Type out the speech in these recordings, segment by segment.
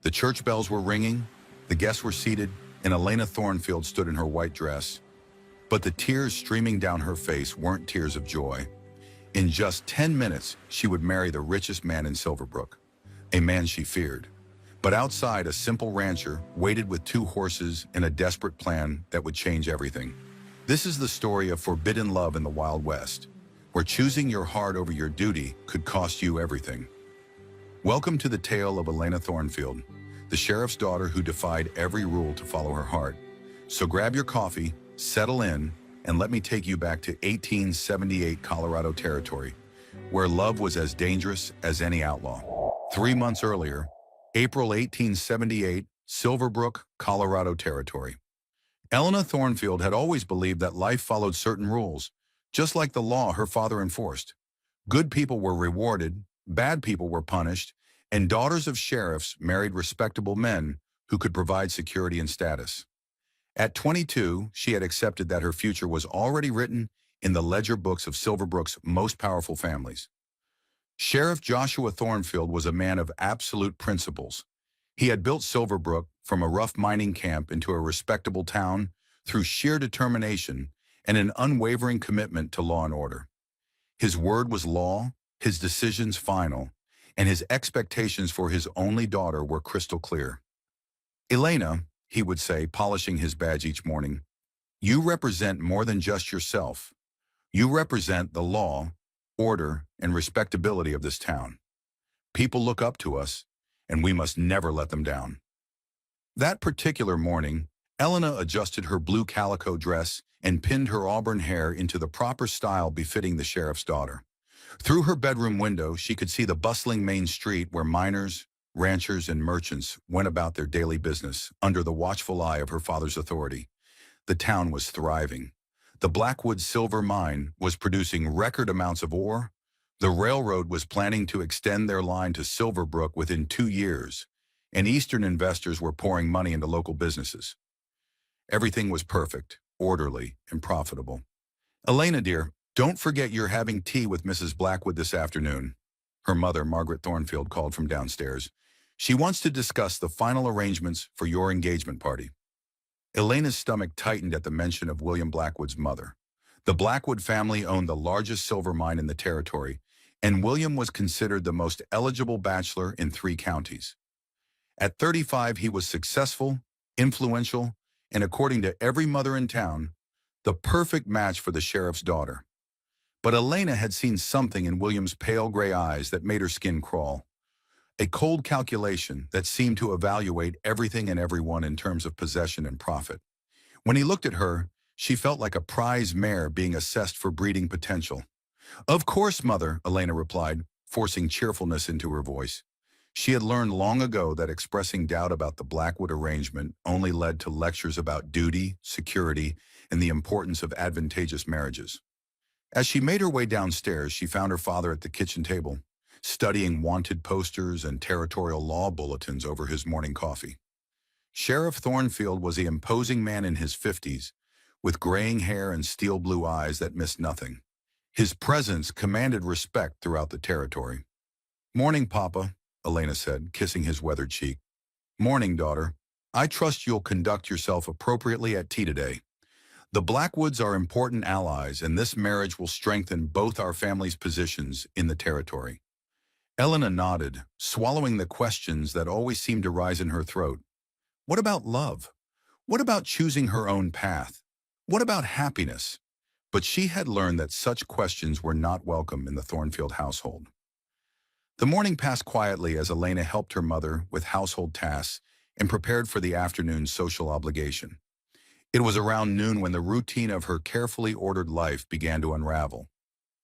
The church bells were ringing, the guests were seated, and Elena Thornfield stood in her white dress. But the tears streaming down her face weren't tears of joy. In just 10 minutes, she would marry the richest man in Silverbrook, a man she feared. But outside, a simple rancher waited with 2 horses and a desperate plan that would change everything. This is the story of forbidden love in the Wild West, where choosing your heart over your duty could cost you everything. Welcome to the tale of Elena Thornfield, the sheriff's daughter who defied every rule to follow her heart. So grab your coffee, settle in, and let me take you back to 1878 Colorado Territory, where love was as dangerous as any outlaw. 3 months earlier, April 1878, Silverbrook, Colorado Territory. Elena Thornfield had always believed that life followed certain rules, just like the law her father enforced. Good people were rewarded, bad people were punished, and daughters of sheriffs married respectable men who could provide security and status. At 22, she had accepted that her future was already written in the ledger books of Silverbrook's most powerful families. Sheriff Joshua Thornfield was a man of absolute principles. He had built Silverbrook from a rough mining camp into a respectable town through sheer determination and an unwavering commitment to law and order. His word was law, his decisions final, and his expectations for his only daughter were crystal clear. "Elena," he would say, polishing his badge each morning, "you represent more than just yourself. You represent the law, order, and respectability of this town. People look up to us, and we must never let them down." That particular morning, Elena adjusted her blue calico dress and pinned her auburn hair into the proper style befitting the sheriff's daughter. Through her bedroom window, she could see the bustling main street where miners, ranchers, and merchants went about their daily business under the watchful eye of her father's authority. The town was thriving. The Blackwood silver mine was producing record amounts of ore. The railroad was planning to extend their line to Silverbrook within 2 years, and Eastern investors were pouring money into local businesses. Everything was perfect, orderly, and profitable. "Elena, dear, don't forget you're having tea with Mrs. Blackwood this afternoon," her mother, Margaret Thornfield, called from downstairs. "She wants to discuss the final arrangements for your engagement party." Elena's stomach tightened at the mention of William Blackwood's mother. The Blackwood family owned the largest silver mine in the territory, and William was considered the most eligible bachelor in 3 counties. At 35, he was successful, influential, and according to every mother in town, the perfect match for the sheriff's daughter. But Elena had seen something in William's pale gray eyes that made her skin crawl. A cold calculation that seemed to evaluate everything and everyone in terms of possession and profit. When he looked at her, she felt like a prize mare being assessed for breeding potential. "Of course, Mother," Elena replied, forcing cheerfulness into her voice. She had learned long ago that expressing doubt about the Blackwood arrangement only led to lectures about duty, security, and the importance of advantageous marriages. As she made her way downstairs, she found her father at the kitchen table, studying wanted posters and territorial law bulletins over his morning coffee. Sheriff Thornfield was an imposing man in his 50s, with graying hair and steel blue eyes that missed nothing. His presence commanded respect throughout the territory. "Morning, Papa," Elena said, kissing his weathered cheek. "Morning, daughter. I trust you'll conduct yourself appropriately at tea today. The Blackwoods are important allies, and this marriage will strengthen both our families' positions in the territory." Elena nodded, swallowing the questions that always seemed to rise in her throat. What about love? What about choosing her own path? What about happiness? But she had learned that such questions were not welcome in the Thornfield household. The morning passed quietly as Elena helped her mother with household tasks and prepared for the afternoon's social obligation. It was around noon when the routine of her carefully ordered life began to unravel.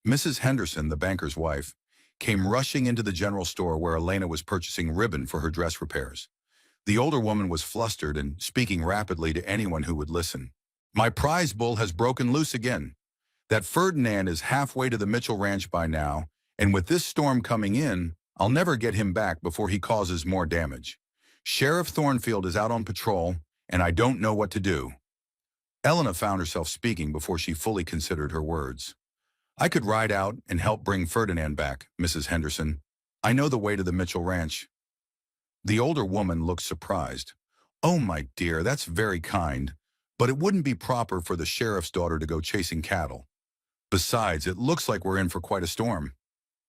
Mrs. Henderson, the banker's wife, came rushing into the general store where Elena was purchasing ribbon for her dress repairs. The older woman was flustered and speaking rapidly to anyone who would listen. "My prize bull has broken loose again. That Ferdinand is halfway to the Mitchell Ranch by now, and with this storm coming in, I'll never get him back before he causes more damage. Sheriff Thornfield is out on patrol, and I don't know what to do." Elena found herself speaking before she fully considered her words. "I could ride out and help bring Ferdinand back, Mrs. Henderson. I know the way to the Mitchell Ranch." The older woman looked surprised. "Oh, my dear, that's very kind, but it wouldn't be proper for the sheriff's daughter to go chasing cattle. Besides, it looks like we're in for quite a storm."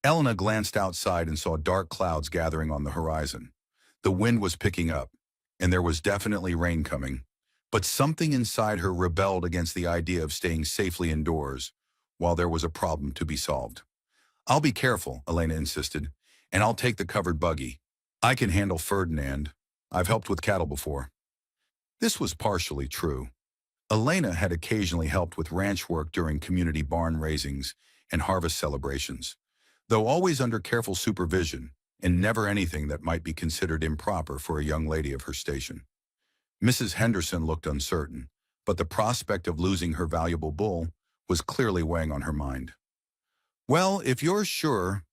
Elena glanced outside and saw dark clouds gathering on the horizon. The wind was picking up, and there was definitely rain coming. But something inside her rebelled against the idea of staying safely indoors while there was a problem to be solved. "I'll be careful," Elena insisted, "and I'll take the covered buggy. I can handle Ferdinand. I've helped with cattle before." This was partially true. Elena had occasionally helped with ranch work during community barn raisings and harvest celebrations, though always under careful supervision and never anything that might be considered improper for a young lady of her station. Mrs. Henderson looked uncertain, but the prospect of losing her valuable bull was clearly weighing on her mind. "Well, if you're sure,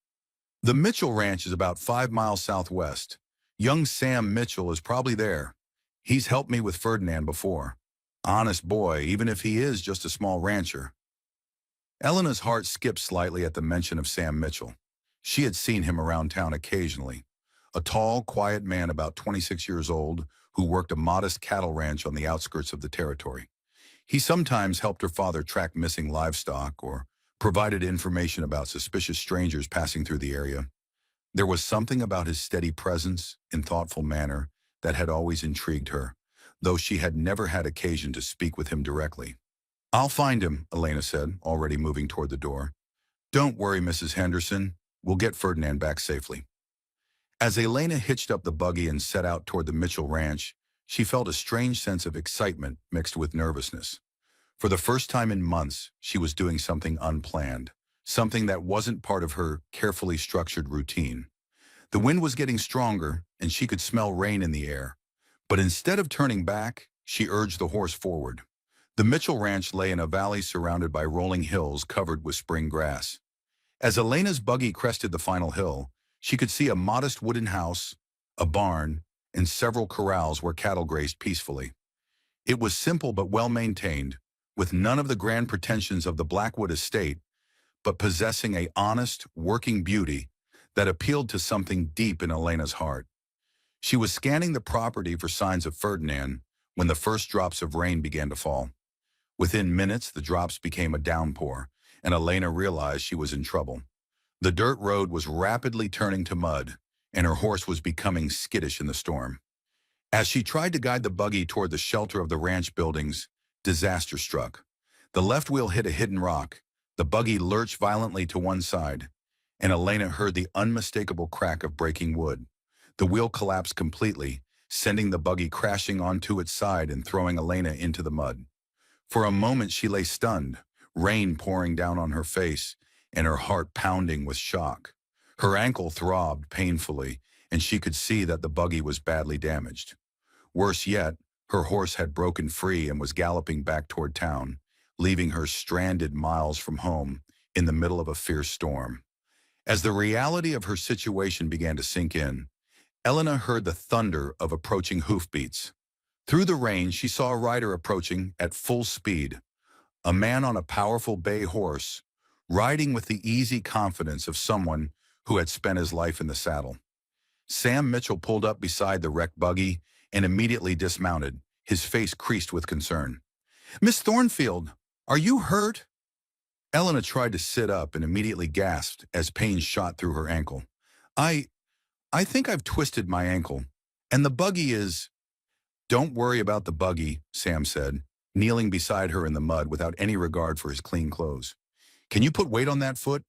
the Mitchell Ranch is about 5 miles southwest. Young Sam Mitchell is probably there. He's helped me with Ferdinand before. Honest boy, even if he is just a small rancher." Elena's heart skipped slightly at the mention of Sam Mitchell. She had seen him around town occasionally. A tall, quiet man about 26 years old who worked a modest cattle ranch on the outskirts of the territory. He sometimes helped her father track missing livestock or provided information about suspicious strangers passing through the area. There was something about his steady presence and thoughtful manner that had always intrigued her, though she had never had occasion to speak with him directly. "I'll find him," Elena said, already moving toward the door. "Don't worry, Mrs. Henderson. We'll get Ferdinand back safely." As Elena hitched up the buggy and set out toward the Mitchell Ranch, she felt a strange sense of excitement mixed with nervousness. For the first time in months, she was doing something unplanned, something that wasn't part of her carefully structured routine. The wind was getting stronger, and she could smell rain in the air. But instead of turning back, she urged the horse forward. The Mitchell Ranch lay in a valley surrounded by rolling hills covered with spring grass. As Elena's buggy crested the final hill, she could see a modest wooden house, a barn, and several corrals where cattle grazed peacefully. It was simple but well-maintained, with none of the grand pretensions of the Blackwood estate, but possessing an honest, working beauty that appealed to something deep in Elena's heart. She was scanning the property for signs of Ferdinand when the first drops of rain began to fall. Within minutes, the drops became a downpour, and Elena realized she was in trouble. The dirt road was rapidly turning to mud, and her horse was becoming skittish in the storm. As she tried to guide the buggy toward the shelter of the ranch buildings, disaster struck. The left wheel hit a hidden rock, the buggy lurched violently to one side, and Elena heard the unmistakable crack of breaking wood. The wheel collapsed completely, sending the buggy crashing onto its side and throwing Elena into the mud. For a moment she lay stunned, rain pouring down on her face, and her heart pounding with shock. Her ankle throbbed painfully, and she could see that the buggy was badly damaged. Worse yet, her horse had broken free and was galloping back toward town, leaving her stranded miles from home in the middle of a fierce storm. As the reality of her situation began to sink in, Elena heard the thunder of approaching hoofbeats. Through the rain, she saw a rider approaching at full speed, a man on a powerful bay horse, riding with the easy confidence of someone who had spent his life in the saddle. Sam Mitchell pulled up beside the wrecked buggy and immediately dismounted, his face creased with concern. "Miss Thornfield, are you hurt?" Elena tried to sit up and immediately gasped as pain shot through her ankle. I think I've twisted my ankle, and the buggy is—" "Don't worry about the buggy," Sam said, kneeling beside her in the mud without any regard for his clean clothes. "Can you put weight on that foot?"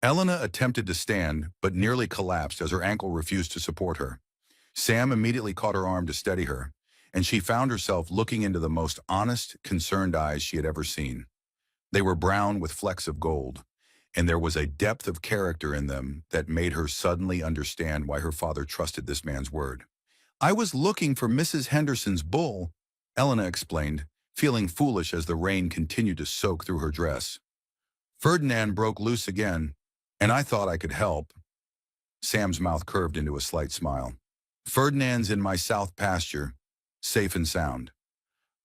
Elena attempted to stand, but nearly collapsed as her ankle refused to support her. Sam immediately caught her arm to steady her, and she found herself looking into the most honest, concerned eyes she had ever seen. They were brown with flecks of gold, and there was a depth of character in them that made her suddenly understand why her father trusted this man's word. "I was looking for Mrs. Henderson's bull," Elena explained, feeling foolish as the rain continued to soak through her dress. "Ferdinand broke loose again, and I thought I could help." Sam's mouth curved into a slight smile. "Ferdinand's in my south pasture, safe and sound.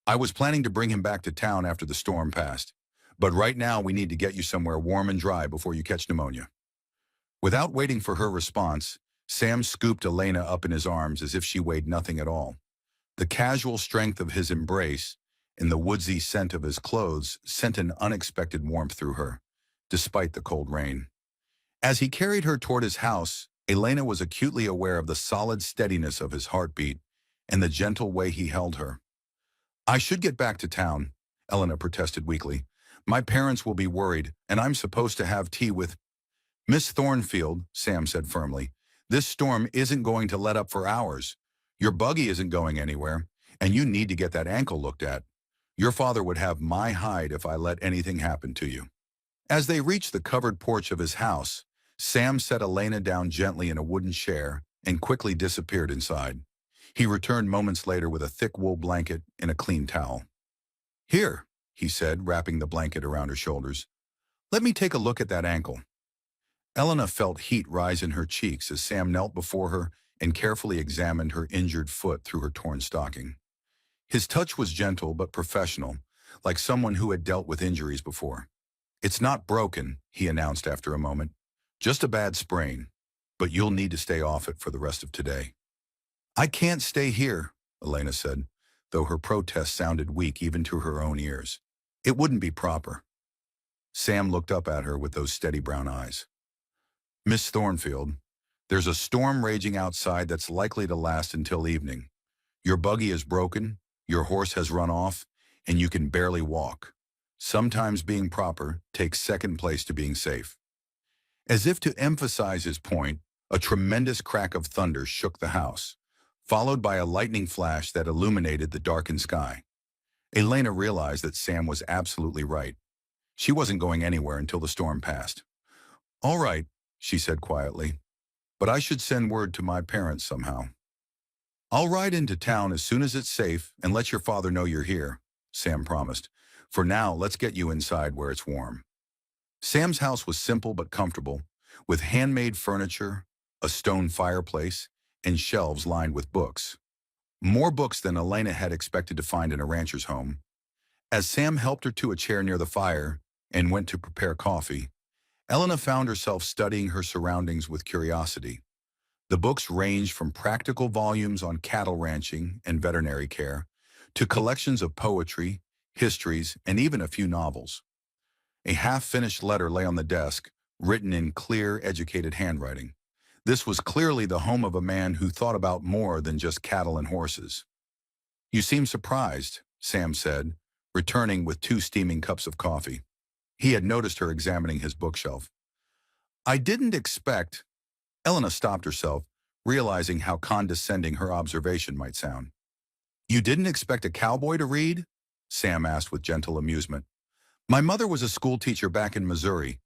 I was planning to bring him back to town after the storm passed, but right now we need to get you somewhere warm and dry before you catch pneumonia." Without waiting for her response, Sam scooped Elena up in his arms as if she weighed nothing at all. The casual strength of his embrace and the woodsy scent of his clothes sent an unexpected warmth through her, despite the cold rain. As he carried her toward his house, Elena was acutely aware of the solid steadiness of his heartbeat and the gentle way he held her. "I should get back to town," Elena protested weakly. "My parents will be worried, and I'm supposed to have tea with—" "Miss Thornfield," Sam said firmly, "this storm isn't going to let up for hours. Your buggy isn't going anywhere, and you need to get that ankle looked at. Your father would have my hide if I let anything happen to you." As they reached the covered porch of his house, Sam set Elena down gently in a wooden chair and quickly disappeared inside. He returned moments later with a thick wool blanket and a clean towel. "Here," he said, wrapping the blanket around her shoulders. "Let me take a look at that ankle." Elena felt heat rise in her cheeks as Sam knelt before her and carefully examined her injured foot through her torn stocking. His touch was gentle but professional, like someone who had dealt with injuries before. "It's not broken," he announced after a moment. "Just a bad sprain, but you'll need to stay off it for the rest of today." "I can't stay here," Elena said, though her protest sounded weak even to her own ears. "It wouldn't be proper." Sam looked up at her with those steady brown eyes. "Miss Thornfield, there's a storm raging outside that's likely to last until evening. Your buggy is broken, your horse has run off, and you can barely walk. Sometimes being proper takes second place to being safe." As if to emphasize his point, a tremendous crack of thunder shook the house, followed by a lightning flash that illuminated the darkened sky. Elena realized that Sam was absolutely right. She wasn't going anywhere until the storm passed. "All right," she said quietly, "but I should send word to my parents somehow." "I'll ride into town as soon as it's safe and let your father know you're here," Sam promised. "For now, let's get you inside where it's warm." Sam's house was simple but comfortable, with handmade furniture, a stone fireplace, and shelves lined with books. More books than Elena had expected to find in a rancher's home. As Sam helped her to a chair near the fire and went to prepare coffee, Elena found herself studying her surroundings with curiosity. The books ranged from practical volumes on cattle ranching and veterinary care to collections of poetry, histories, and even a few novels. A half-finished letter lay on the desk, written in clear, educated handwriting. This was clearly the home of a man who thought about more than just cattle and horses. "You seem surprised," Sam said, returning with 2 steaming cups of coffee. He had noticed her examining his bookshelf. "I didn't expect—" Elena stopped herself, realizing how condescending her observation might sound. "You didn't expect a cowboy to read?" Sam asked with gentle amusement. "My mother was a schoolteacher back in Missouri.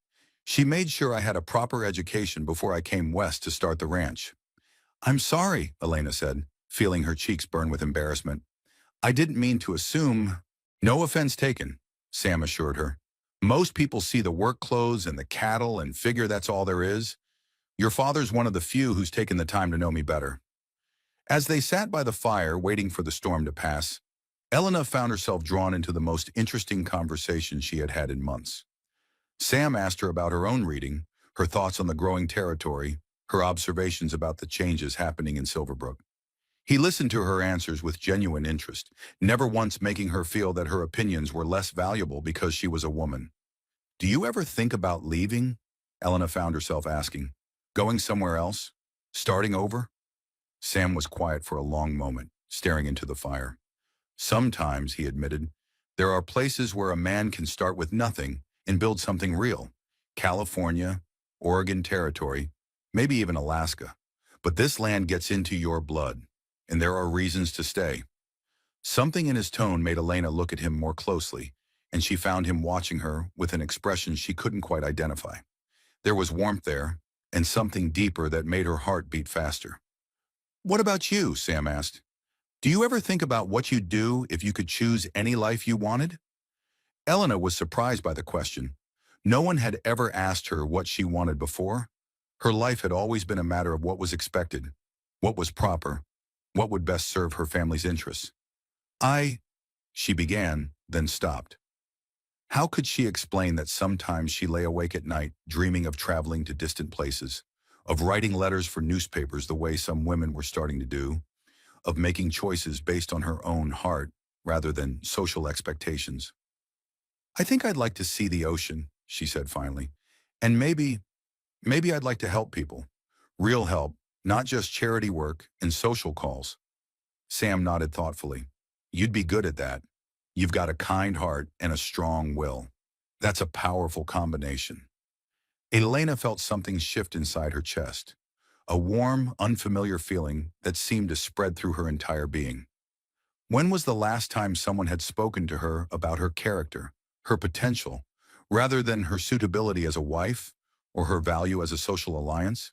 She made sure I had a proper education before I came west to start the ranch." "I'm sorry," Elena said, feeling her cheeks burn with embarrassment. "I didn't mean to assume—" "No offense taken," Sam assured her. "Most people see the work clothes and the cattle and figure that's all there is. Your father's one of the few who's taken the time to know me better." As they sat by the fire waiting for the storm to pass, Elena found herself drawn into the most interesting conversation she had had in months. Sam asked her about her own reading, her thoughts on the growing territory, her observations about the changes happening in Silverbrook. He listened to her answers with genuine interest, never once making her feel that her opinions were less valuable because she was a woman. "Do you ever think about leaving?" Elena found herself asking. "Going somewhere else? Starting over?" Sam was quiet for a long moment, staring into the fire. "Sometimes," he admitted, "there are places where a man can start with nothing and build something real. California, Oregon Territory, maybe even Alaska. But this land gets into your blood, and there are reasons to stay." Something in his tone made Elena look at him more closely, and she found him watching her with an expression she couldn't quite identify. There was warmth there, and something deeper that made her heart beat faster. "What about you?" Sam asked. "Do you ever think about what you'd do if you could choose any life you wanted?" Elena was surprised by the question. No one had ever asked her what she wanted before. Her life had always been a matter of what was expected, what was proper, what would best serve her family's interests. She began, then stopped. How could she explain that sometimes she lay awake at night, dreaming of traveling to distant places, of writing letters for newspapers the way some women were starting to do, of making choices based on her own heart rather than social expectations. "I think I'd like to see the ocean," she said finally. "And maybe I'd like to help people. Real help, not just charity work and social calls." Sam nodded thoughtfully. "You'd be good at that. You've got a kind heart and a strong will. That's a powerful combination." Elena felt something shift inside her chest, a warm, unfamiliar feeling that seemed to spread through her entire being. When was the last time someone had spoken to her about her character, her potential, rather than her suitability as a wife or her value as a social alliance?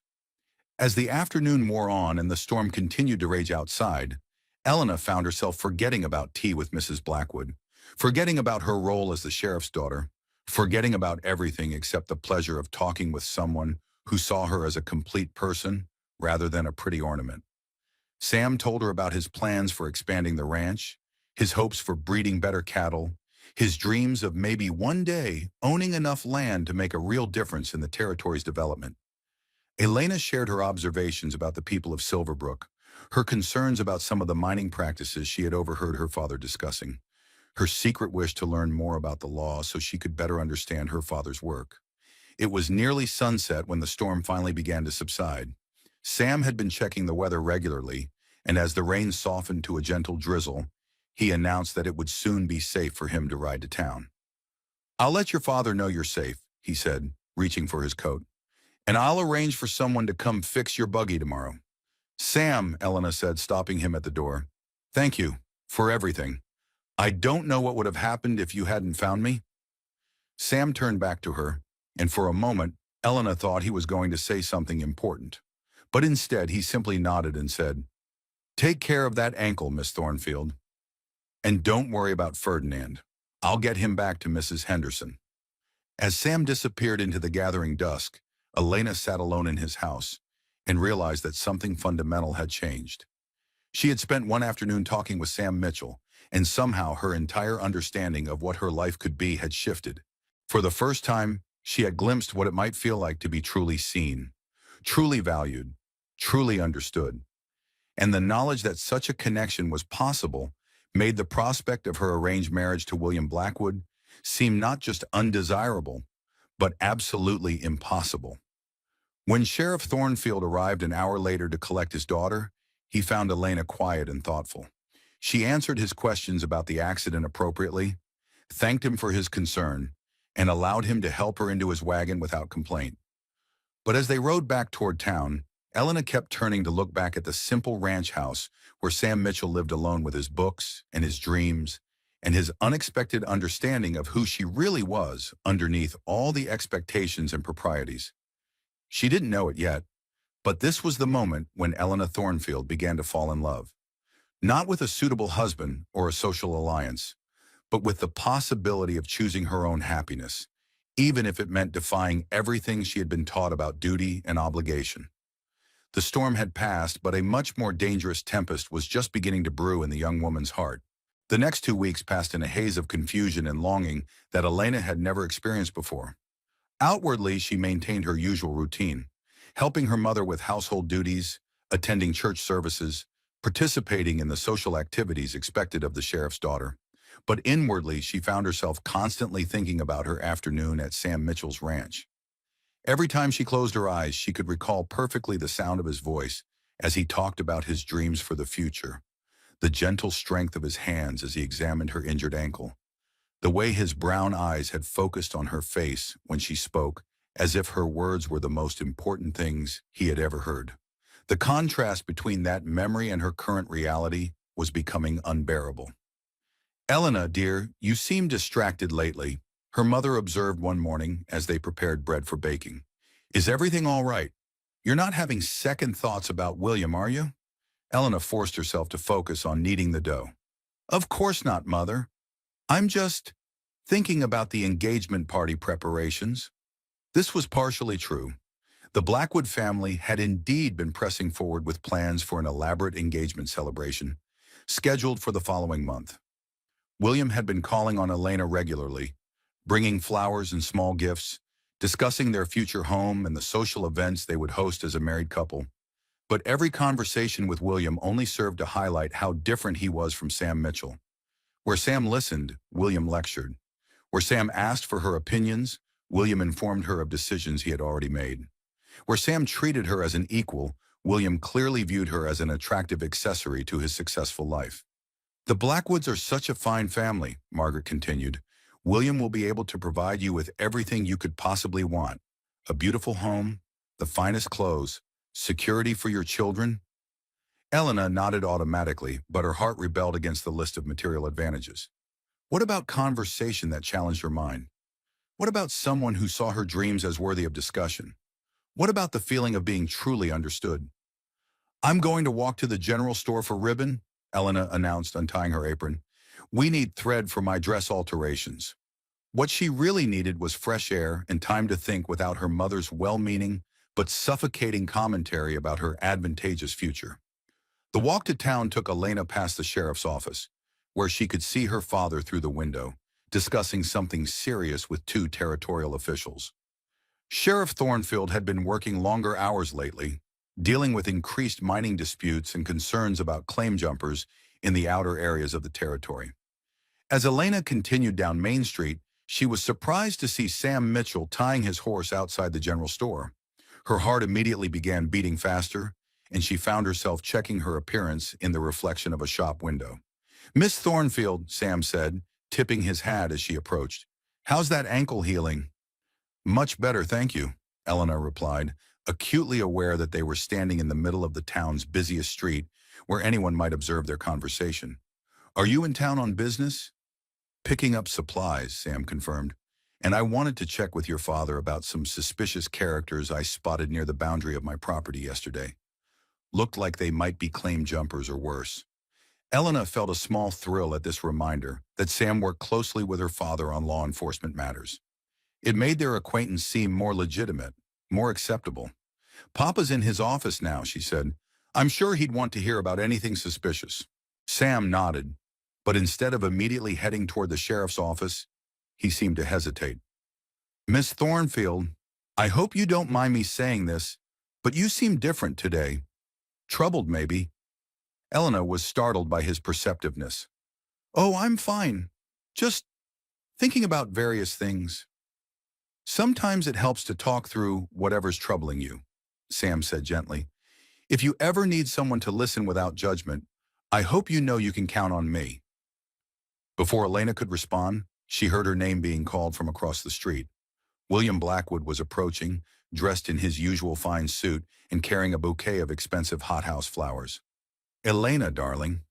As the afternoon wore on and the storm continued to rage outside, Elena found herself forgetting about tea with Mrs. Blackwood, forgetting about her role as the sheriff's daughter, forgetting about everything except the pleasure of talking with someone who saw her as a complete person rather than a pretty ornament. Sam told her about his plans for expanding the ranch, his hopes for breeding better cattle, his dreams of maybe one day owning enough land to make a real difference in the territory's development. Elena shared her observations about the people of Silverbrook, her concerns about some of the mining practices she had overheard her father discussing, her secret wish to learn more about the law so she could better understand her father's work. It was nearly sunset when the storm finally began to subside. Sam had been checking the weather regularly, and as the rain softened to a gentle drizzle, he announced that it would soon be safe for him to ride to town. "I'll let your father know you're safe," he said, reaching for his coat. "And I'll arrange for someone to come fix your buggy tomorrow." "Sam," Elena said, stopping him at the door. "Thank you for everything. I don't know what would have happened if you hadn't found me." Sam turned back to her, and for a moment, Elena thought he was going to say something important. But instead, he simply nodded and said, "Take care of that ankle, Miss Thornfield. And don't worry about Ferdinand. I'll get him back to Mrs. Henderson." As Sam disappeared into the gathering dusk, Elena sat alone in his house and realized that something fundamental had changed. She had spent one afternoon talking with Sam Mitchell, and somehow her entire understanding of what her life could be had shifted. For the first time, she had glimpsed what it might feel like to be truly seen, truly valued, truly understood. And the knowledge that such a connection was possible made the prospect of her arranged marriage to William Blackwood seem not just undesirable, but absolutely impossible. When Sheriff Thornfield arrived an hour later to collect his daughter, he found Elena quiet and thoughtful. She answered his questions about the accident appropriately, thanked him for his concern, and allowed him to help her into his wagon without complaint. But as they rode back toward town, Elena kept turning to look back at the simple ranch house where Sam Mitchell lived alone with his books and his dreams and his unexpected understanding of who she really was underneath all the expectations and proprieties. She didn't know it yet, but this was the moment when Elena Thornfield began to fall in love. Not with a suitable husband or a social alliance, but with the possibility of choosing her own happiness, even if it meant defying everything she had been taught about duty and obligation. The storm had passed, but a much more dangerous tempest was just beginning to brew in the young woman's heart. The next 2 weeks passed in a haze of confusion and longing that Elena had never experienced before. Outwardly, she maintained her usual routine, helping her mother with household duties, attending church services, participating in the social activities expected of the sheriff's daughter. But inwardly, she found herself constantly thinking about her afternoon at Sam Mitchell's ranch. Every time she closed her eyes, she could recall perfectly the sound of his voice as he talked about his dreams for the future, the gentle strength of his hands as he examined her injured ankle, the way his brown eyes had focused on her face when she spoke, as if her words were the most important things he had ever heard. The contrast between that memory and her current reality was becoming unbearable. "Elena, dear, you seem distracted lately," her mother observed one morning as they prepared bread for baking. "Is everything all right? You're not having second thoughts about William, are you?" Elena forced herself to focus on kneading the dough. "Of course not, Mother. I'm just thinking about the engagement party preparations." This was partially true. The Blackwood family had indeed been pressing forward with plans for an elaborate engagement celebration, scheduled for the following month. William had been calling on Elena regularly, bringing flowers and small gifts, discussing their future home and the social events they would host as a married couple. But every conversation with William only served to highlight how different he was from Sam Mitchell. Where Sam listened, William lectured. Where Sam asked for her opinions, William informed her of decisions he had already made. Where Sam treated her as an equal, William clearly viewed her as an attractive accessory to his successful life. The Blackwoods are such a fine family, Margaret continued. William will be able to provide you with everything you could possibly want. A beautiful home, the finest clothes, security for your children. Elena nodded automatically, but her heart rebelled against the list of material advantages. What about conversation that challenged her mind? What about someone who saw her dreams as worthy of discussion? What about the feeling of being truly understood? I'm going to walk to the general store for ribbon, Elena announced, untying her apron. We need thread for my dress alterations. What she really needed was fresh air and time to think without her mother's well-meaning but suffocating commentary about her advantageous future. The walk to town took Elena past the sheriff's office, where she could see her father through the window, discussing something serious with two territorial officials. Sheriff Thornfield had been working longer hours lately, dealing with increased mining disputes and concerns about claim jumpers in the outer areas of the territory. As Elena continued down Main Street, she was surprised to see Sam Mitchell tying his horse outside the general store. Her heart immediately began beating faster, and she found herself checking her appearance in the reflection of a shop window. Miss Thornfield, Sam said, tipping his hat as she approached. How's that ankle healing? Much better, thank you, Elena replied, acutely aware that they were standing in the middle of the town's busiest street, where anyone might observe their conversation. Are you in town on business? Picking up supplies, Sam confirmed. And I wanted to check with your father about some suspicious characters I spotted near the boundary of my property yesterday. Looked like they might be claim jumpers or worse. Elena felt a small thrill at this reminder that Sam worked closely with her father on law enforcement matters. It made their acquaintance seem more legitimate, more acceptable. Papa's in his office now, she said. I'm sure he'd want to hear about anything suspicious. Sam nodded, but instead of immediately heading toward the sheriff's office, he seemed to hesitate. Miss Thornfield, I hope you don't mind me saying this, but you seem different today. Troubled, maybe. Elena was startled by his perceptiveness. Oh, I'm fine. Just thinking about various things. Sometimes it helps to talk through whatever's troubling you, Sam said gently. If you ever need someone to listen without judgment, I hope you know you can count on me. Before Elena could respond, she heard her name being called from across the street. William Blackwood was approaching, dressed in his usual fine suit and carrying a bouquet of expensive hothouse flowers. Elena, darling,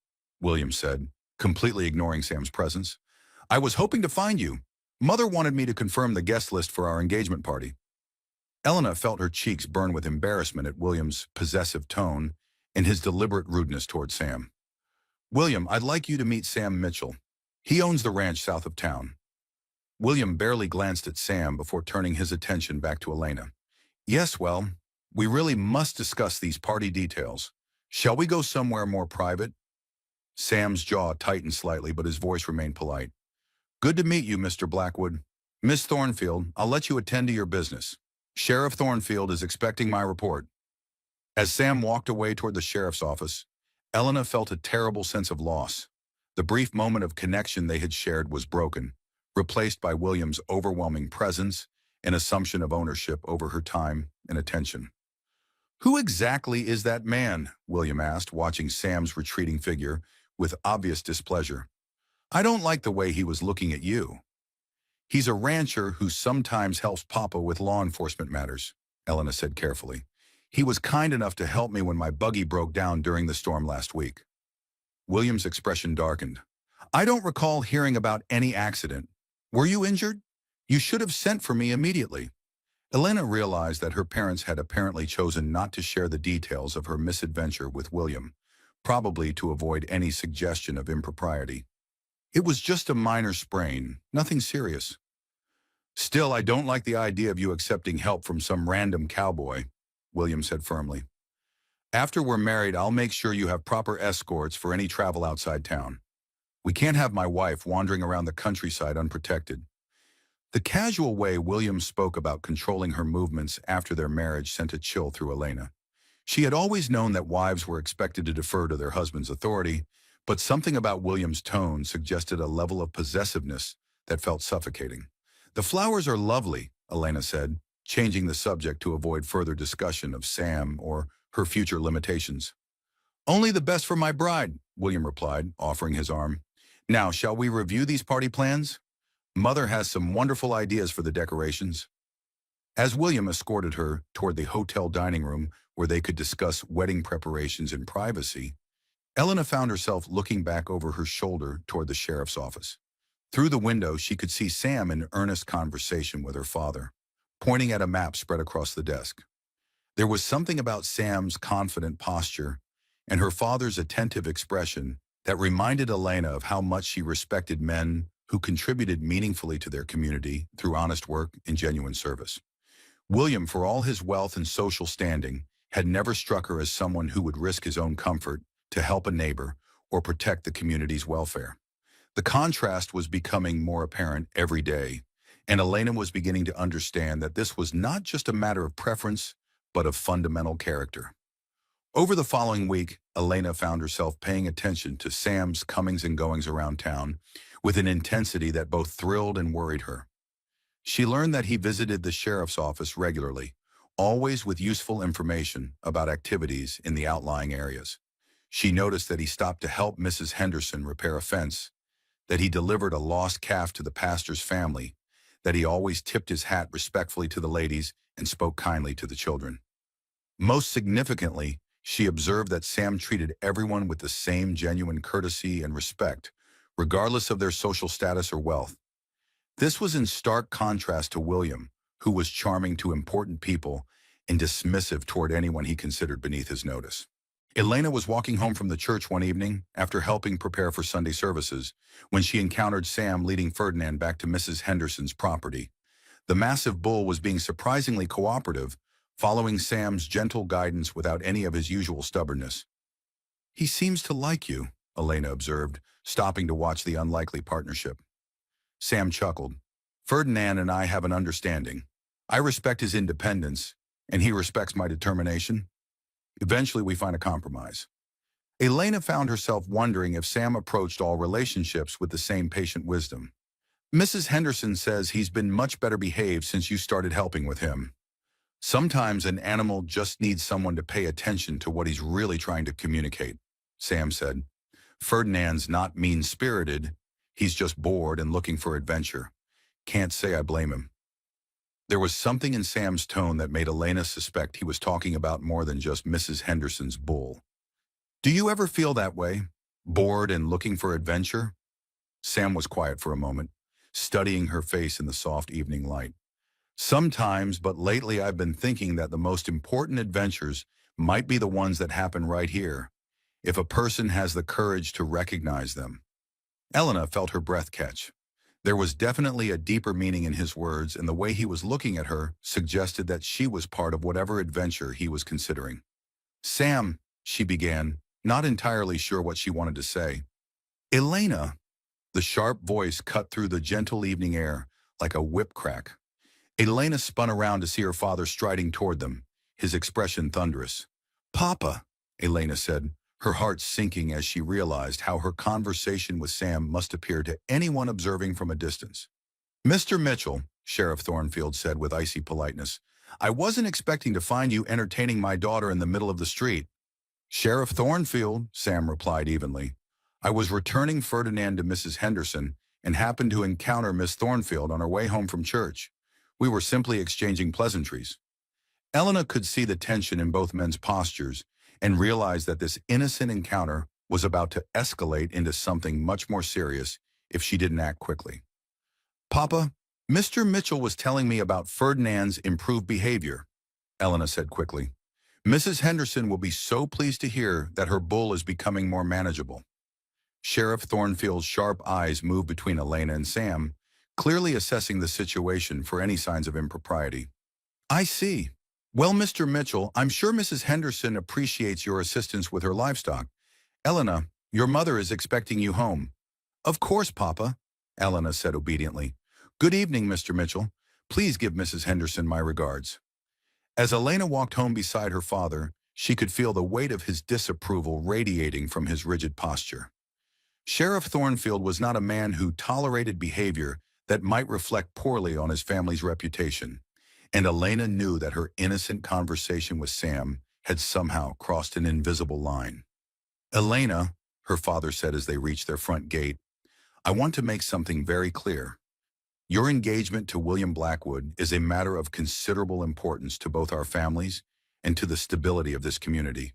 William said, completely ignoring Sam's presence. I was hoping to find you. Mother wanted me to confirm the guest list for our engagement party. Elena felt her cheeks burn with embarrassment at William's possessive tone and his deliberate rudeness toward Sam. William, I'd like you to meet Sam Mitchell. He owns the ranch south of town. William barely glanced at Sam before turning his attention back to Elena. Yes, well, we really must discuss these party details. Shall we go somewhere more private? Sam's jaw tightened slightly, but his voice remained polite. Good to meet you, Mr. Blackwood. Miss Thornfield, I'll let you attend to your business. Sheriff Thornfield is expecting my report. As Sam walked away toward the sheriff's office, Elena felt a terrible sense of loss. The brief moment of connection they had shared was broken, replaced by William's overwhelming presence and assumption of ownership over her time and attention. Who exactly is that man? William asked, watching Sam's retreating figure with obvious displeasure. I don't like the way he was looking at you. He's a rancher who sometimes helps Papa with law enforcement matters, Elena said carefully. He was kind enough to help me when my buggy broke down during the storm last week. William's expression darkened. I don't recall hearing about any accident. Were you injured? You should have sent for me immediately. Elena realized that her parents had apparently chosen not to share the details of her misadventure with William, probably to avoid any suggestion of impropriety. It was just a minor sprain, nothing serious. Still, I don't like the idea of you accepting help from some random cowboy, William said firmly. After we're married, I'll make sure you have proper escorts for any travel outside town. We can't have my wife wandering around the countryside unprotected. The casual way William spoke about controlling her movements after their marriage sent a chill through Elena. She had always known that wives were expected to defer to their husband's authority, but something about William's tone suggested a level of possessiveness that felt suffocating. "The flowers are lovely," Elena said, changing the subject to avoid further discussion of Sam or her future limitations. "Only the best for my bride," William replied, offering his arm. "Now, shall we review these party plans? Mother has some wonderful ideas for the decorations." As William escorted her toward the hotel dining room where they could discuss wedding preparations in privacy, Elena found herself looking back over her shoulder toward the sheriff's office. Through the window, she could see Sam in earnest conversation with her father, pointing at a map spread across the desk. There was something about Sam's confident posture and her father's attentive expression that reminded Elena of how much she respected men who contributed meaningfully to their community through honest work and genuine service. William, for all his wealth and social standing, had never struck her as someone who would risk his own comfort to help a neighbor or protect the community's welfare. The contrast was becoming more apparent every day, and Elena was beginning to understand that this was not just a matter of preference, but of fundamental character. Over the following week, Elena found herself paying attention to Sam's comings and goings around town with an intensity that both thrilled and worried her. She learned that he visited the sheriff's office regularly, always with useful information about activities in the outlying areas. She noticed that he stopped to help Mrs. Henderson repair a fence, that he delivered a lost calf to the pastor's family, that he always tipped his hat respectfully to the ladies and spoke kindly to the children. Most significantly, she observed that Sam treated everyone with the same genuine courtesy and respect, regardless of their social status or wealth. This was in stark contrast to William, who was charming to important people and dismissive toward anyone he considered beneath his notice. Elena was walking home from the church one evening after helping prepare for Sunday services when she encountered Sam leading Ferdinand back to Mrs. Henderson's property. The massive bull was being surprisingly cooperative, following Sam's gentle guidance without any of his usual stubbornness. "He seems to like you," Elena observed, stopping to watch the unlikely partnership. Sam chuckled. "Ferdinand and I have an understanding. I respect his independence, and he respects my determination. Eventually, we find a compromise." Elena found herself wondering if Sam approached all relationships with the same patient wisdom. "Mrs. Henderson says he's been much better behaved since you started helping with him. Sometimes an animal just needs someone to pay attention to what he's really trying to communicate," Sam said. "Ferdinand's not mean-spirited. He's just bored and looking for adventure. Can't say I blame him." There was something in Sam's tone that made Elena suspect he was talking about more than just Mrs. Henderson's bull. "Do you ever feel that way? Bored and looking for adventure?" Sam was quiet for a moment, studying her face in the soft evening light. "Sometimes, but lately I've been thinking that the most important adventures might be the ones that happen right here, if a person has the courage to recognize them." Elena felt her breath catch. There was definitely a deeper meaning in his words, and the way he was looking at her suggested that she was part of whatever adventure he was considering. "Sam," she began, not entirely sure what she wanted to say. "Elena." The sharp voice cut through the gentle evening air like a whip crack. Elena spun around to see her father striding toward them, his expression thunderous. "Papa," Elena said, her heart sinking as she realized how her conversation with Sam must appear to anyone observing from a distance. "Mr. Mitchell," Sheriff Thornfield said with icy politeness, "I wasn't expecting to find you entertaining my daughter in the middle of the street." "Sheriff Thornfield," Sam replied evenly. "I was returning Ferdinand to Mrs. Henderson and happened to encounter Miss Thornfield on her way home from church. We were simply exchanging pleasantries." Elena could see the tension in both men's postures and realized that this innocent encounter was about to escalate into something much more serious if she didn't act quickly. "Papa, Mr. Mitchell was telling me about Ferdinand's improved behavior," Elena said quickly. "Mrs. Henderson will be so pleased to hear that her bull is becoming more manageable." Sheriff Thornfield's sharp eyes moved between Elena and Sam, clearly assessing the situation for any signs of impropriety. "I see. Well, Mr. Mitchell, I'm sure Mrs. Henderson appreciates your assistance with her livestock. Elena, your mother is expecting you home." "Of course, Papa," Elena said obediently. Good evening, Mr. Mitchell. Please give Mrs. Henderson my regards. As Elena walked home beside her father, she could feel the weight of his disapproval radiating from his rigid posture. Sheriff Thornfield was not a man who tolerated behavior that might reflect poorly on his family's reputation, and Elena knew that her innocent conversation with Sam had somehow crossed an invisible line. Elena, her father said as they reached their front gate, I want to make something very clear. Your engagement to William Blackwood is a matter of considerable importance to both our families and to the stability of this community.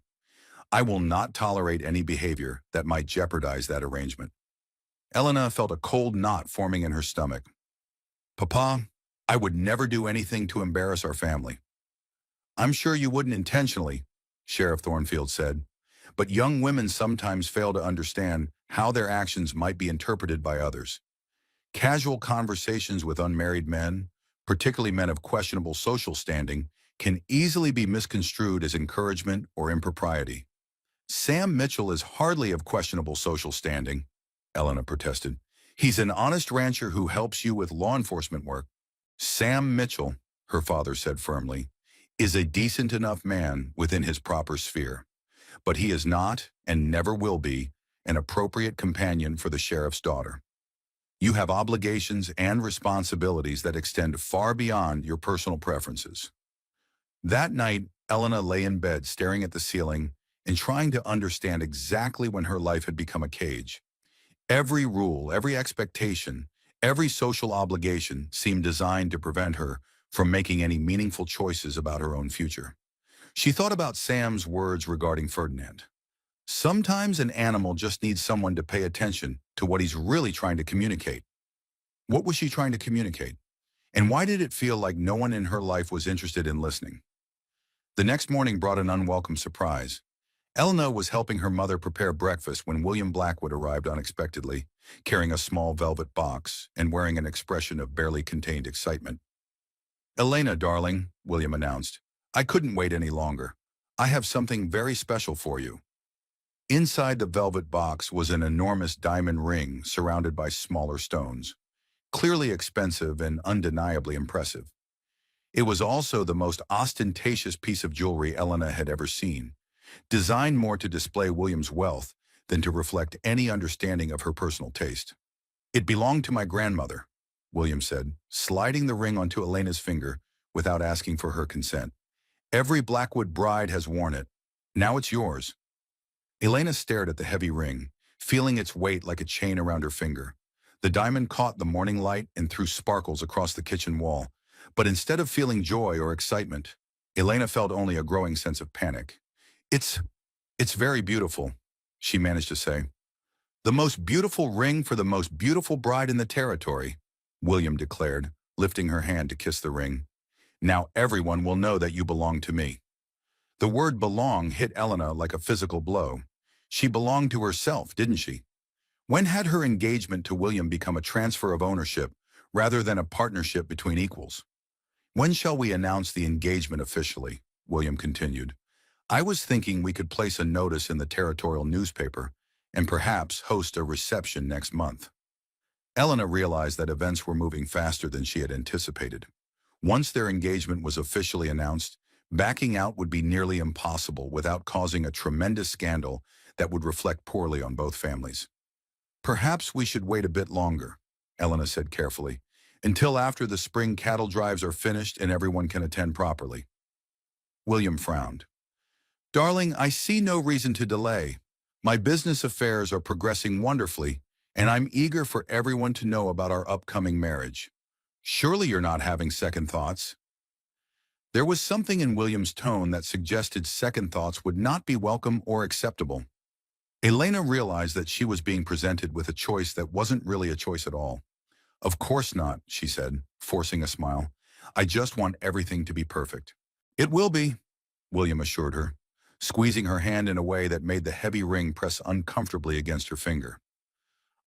I will not tolerate any behavior that might jeopardize that arrangement. Elena felt a cold knot forming in her stomach. Papa, I would never do anything to embarrass our family. I'm sure you wouldn't intentionally, Sheriff Thornfield said, but young women sometimes fail to understand how their actions might be interpreted by others. Casual conversations with unmarried men, particularly men of questionable social standing, can easily be misconstrued as encouragement or impropriety. Sam Mitchell is hardly of questionable social standing, Elena protested. He's an honest rancher who helps you with law enforcement work. Sam Mitchell, her father said firmly, is a decent enough man within his proper sphere. But he is not, and never will be, an appropriate companion for the sheriff's daughter. You have obligations and responsibilities that extend far beyond your personal preferences. That night, Elena lay in bed staring at the ceiling and trying to understand exactly when her life had become a cage. Every rule, every expectation, every social obligation seemed designed to prevent her from making any meaningful choices about her own future. She thought about Sam's words regarding Ferdinand. Sometimes an animal just needs someone to pay attention to what he's really trying to communicate. What was she trying to communicate? And why did it feel like no one in her life was interested in listening? The next morning brought an unwelcome surprise. Elena was helping her mother prepare breakfast when William Blackwood arrived unexpectedly, carrying a small velvet box and wearing an expression of barely contained excitement. Elena, darling, William announced, I couldn't wait any longer. I have something very special for you. Inside the velvet box was an enormous diamond ring surrounded by smaller stones, clearly expensive and undeniably impressive. It was also the most ostentatious piece of jewelry Elena had ever seen, designed more to display William's wealth than to reflect any understanding of her personal taste. It belonged to my grandmother, William said, sliding the ring onto Elena's finger without asking for her consent. Every Blackwood bride has worn it. Now it's yours. Elena stared at the heavy ring, feeling its weight like a chain around her finger. The diamond caught the morning light and threw sparkles across the kitchen wall. But instead of feeling joy or excitement, Elena felt only a growing sense of panic. It's very beautiful, she managed to say. The most beautiful ring for the most beautiful bride in the territory, William declared, lifting her hand to kiss the ring. Now everyone will know that you belong to me. The word belong hit Elena like a physical blow. She belonged to herself, didn't she? When had her engagement to William become a transfer of ownership rather than a partnership between equals? When shall we announce the engagement officially? William continued. I was thinking we could place a notice in the territorial newspaper and perhaps host a reception next month. Elena realized that events were moving faster than she had anticipated. Once their engagement was officially announced, backing out would be nearly impossible without causing a tremendous scandal that would reflect poorly on both families. Perhaps we should wait a bit longer, Elena said carefully, until after the spring cattle drives are finished and everyone can attend properly. William frowned. Darling, I see no reason to delay. My business affairs are progressing wonderfully, and I'm eager for everyone to know about our upcoming marriage. Surely you're not having second thoughts? There was something in William's tone that suggested second thoughts would not be welcome or acceptable. Elena realized that she was being presented with a choice that wasn't really a choice at all. Of course not, she said, forcing a smile. I just want everything to be perfect. It will be, William assured her, squeezing her hand in a way that made the heavy ring press uncomfortably against her finger.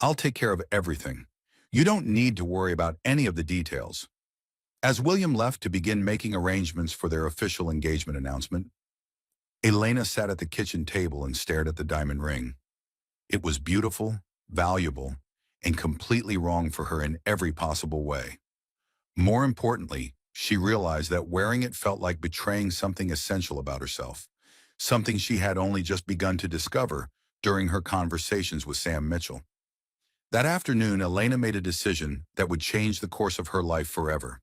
I'll take care of everything. You don't need to worry about any of the details. As William left to begin making arrangements for their official engagement announcement, Elena sat at the kitchen table and stared at the diamond ring. It was beautiful, valuable, and completely wrong for her in every possible way. More importantly, she realized that wearing it felt like betraying something essential about herself, something she had only just begun to discover during her conversations with Sam Mitchell. That afternoon, Elena made a decision that would change the course of her life forever.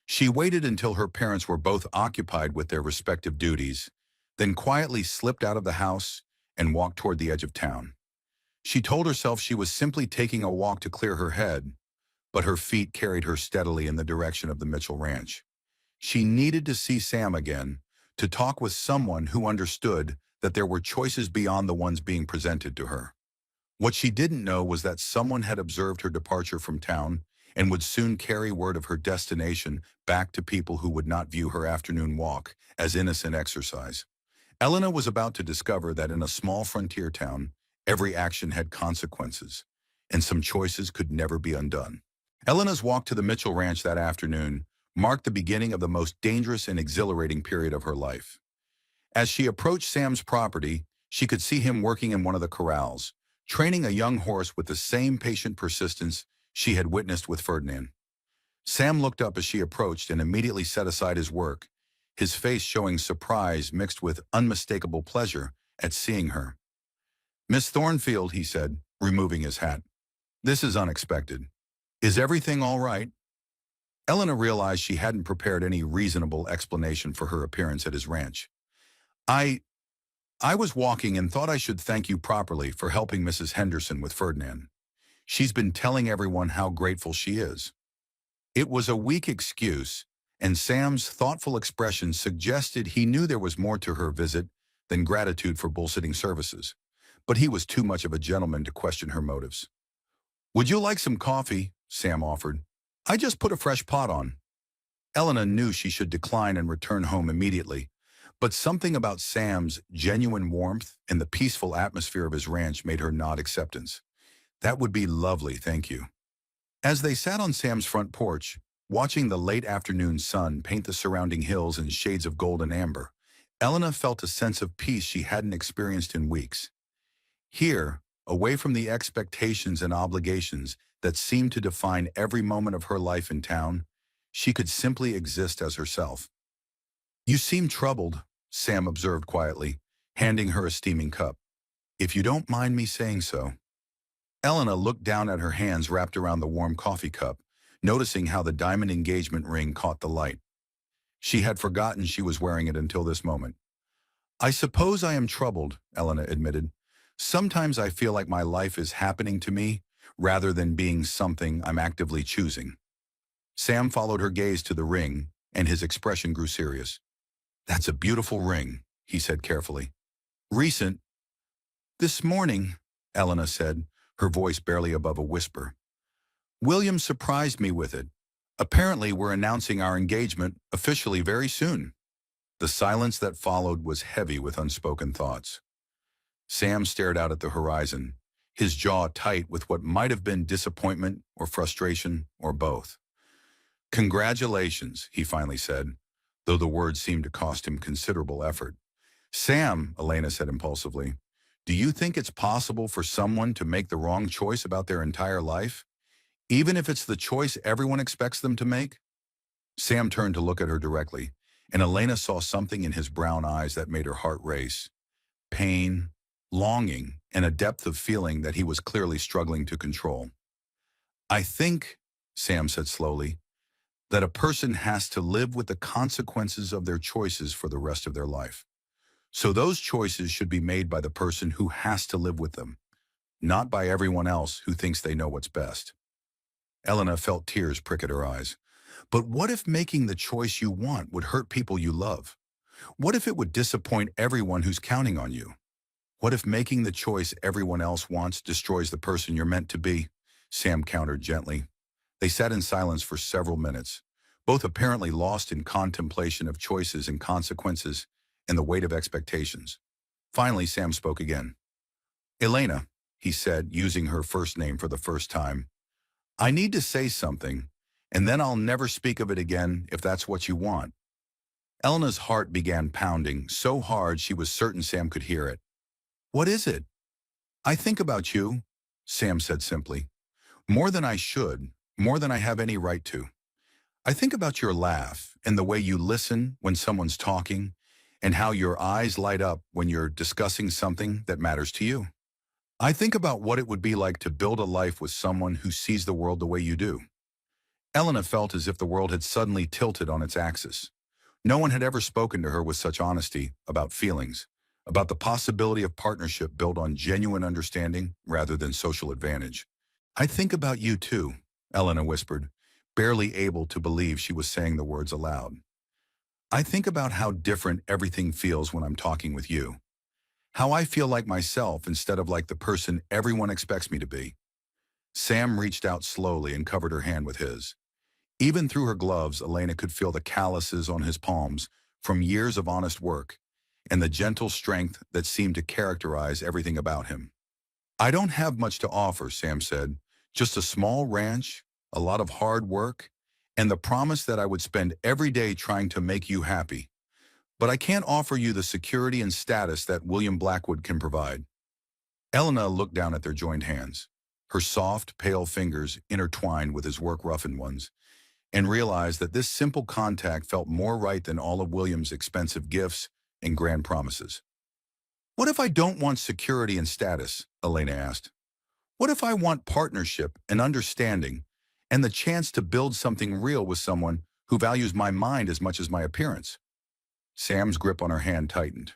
She waited until her parents were both occupied with their respective duties, then quietly slipped out of the house and walked toward the edge of town. She told herself she was simply taking a walk to clear her head, but her feet carried her steadily in the direction of the Mitchell Ranch. She needed to see Sam again, to talk with someone who understood that there were choices beyond the ones being presented to her. What she didn't know was that someone had observed her departure from town and would soon carry word of her destination back to people who would not view her afternoon walk as innocent exercise. Elena was about to discover that in a small frontier town, every action had consequences, and some choices could never be undone. Elena's walk to the Mitchell Ranch that afternoon marked the beginning of the most dangerous and exhilarating period of her life. As she approached Sam's property, she could see him working in one of the corrals, training a young horse with the same patient persistence she had witnessed with Ferdinand. Sam looked up as she approached and immediately set aside his work, his face showing surprise mixed with unmistakable pleasure at seeing her. "Miss Thornfield," he said, removing his hat. "This is unexpected. Is everything all right?" Elena realized she hadn't prepared any reasonable explanation for her appearance at his ranch. I I was walking and thought I should thank you properly for helping Mrs. Henderson with Ferdinand. She's been telling everyone how grateful she is." It was a weak excuse, and Sam's thoughtful expression suggested he knew there was more to her visit than gratitude for bullsitting services. But he was too much of a gentleman to question her motives. "Would you like some coffee?" Sam offered. "I just put a fresh pot on." Elena knew she should decline and return home immediately, but something about Sam's genuine warmth and the peaceful atmosphere of his ranch made her nod acceptance. "That would be lovely, thank you." As they sat on Sam's front porch, watching the late afternoon sun paint the surrounding hills in shades of gold and amber, Elena felt a sense of peace she hadn't experienced in weeks. Here, away from the expectations and obligations that seemed to define every moment of her life in town, she could simply exist as herself. "You seem troubled," Sam observed quietly, handing her a steaming cup. "If you don't mind me saying so." Elena looked down at her hands wrapped around the warm coffee cup, noticing how the diamond engagement ring caught the light. She had forgotten she was wearing it until this moment. "I suppose I am troubled," Elena admitted. "Sometimes I feel like my life is happening to me, rather than being something I'm actively choosing." Sam followed her gaze to the ring, and his expression grew serious. "That's a beautiful ring," he said carefully. "Recent." "This morning," Elena said, her voice barely above a whisper. "William surprised me with it. Apparently, we're announcing our engagement officially very soon." The silence that followed was heavy with unspoken thoughts. Sam stared out at the horizon, his jaw tight with what might have been disappointment or frustration or both. "Congratulations," he finally said, though the words seemed to cost him considerable effort. "Sam," Elena said impulsively, "do you think it's possible for someone to make the wrong choice about their entire life, even if it's the choice everyone expects them to make?" Sam turned to look at her directly, and Elena saw something in his brown eyes that made her heart race. Pain, longing, and a depth of feeling that he was clearly struggling to control. "I think," Sam said slowly, "that a person has to live with the consequences of their choices for the rest of their life. So those choices should be made by the person who has to live with them, not by everyone else who thinks they know what's best." Elena felt tears prick at her eyes. "But what if making the choice you want would hurt people you love? What if it would disappoint everyone who's counting on you? What if making the choice everyone else wants destroys the person you're meant to be?" Sam countered gently. They sat in silence for several minutes, both apparently lost in contemplation of choices and consequences and the weight of expectations. Finally, Sam spoke again. "Elena," he said, using her first name for the first time, "I need to say something, and then I'll never speak of it again if that's what you want." Elena's heart began pounding so hard she was certain Sam could hear it. "What is it?" "I think about you," Sam said simply. "More than I should, more than I have any right to. I think about your laugh and the way you listen when someone's talking and how your eyes light up when you're discussing something that matters to you. I think about what it would be like to build a life with someone who sees the world the way you do. Elena felt as if the world had suddenly tilted on its axis. No one had ever spoken to her with such honesty about feelings, about the possibility of partnership built on genuine understanding rather than social advantage. I think about you too, Elena whispered, barely able to believe she was saying the words aloud. I think about how different everything feels when I'm talking with you. How I feel like myself instead of like the person everyone expects me to be. Sam reached out slowly and covered her hand with his. Even through her gloves, Elena could feel the calluses on his palms from years of honest work and the gentle strength that seemed to characterize everything about him. I don't have much to offer, Sam said. Just a small ranch, a lot of hard work, and the promise that I would spend every day trying to make you happy. But I can't offer you the security and status that William Blackwood can provide. Elena looked down at their joined hands, her soft, pale fingers intertwined with his work-roughened ones, and realized that this simple contact felt more right than all of William's expensive gifts and grand promises. What if I don't want security and status? Elena asked. What if I want partnership and understanding and the chance to build something real with someone who values my mind as much as my appearance? Sam's grip on her hand tightened.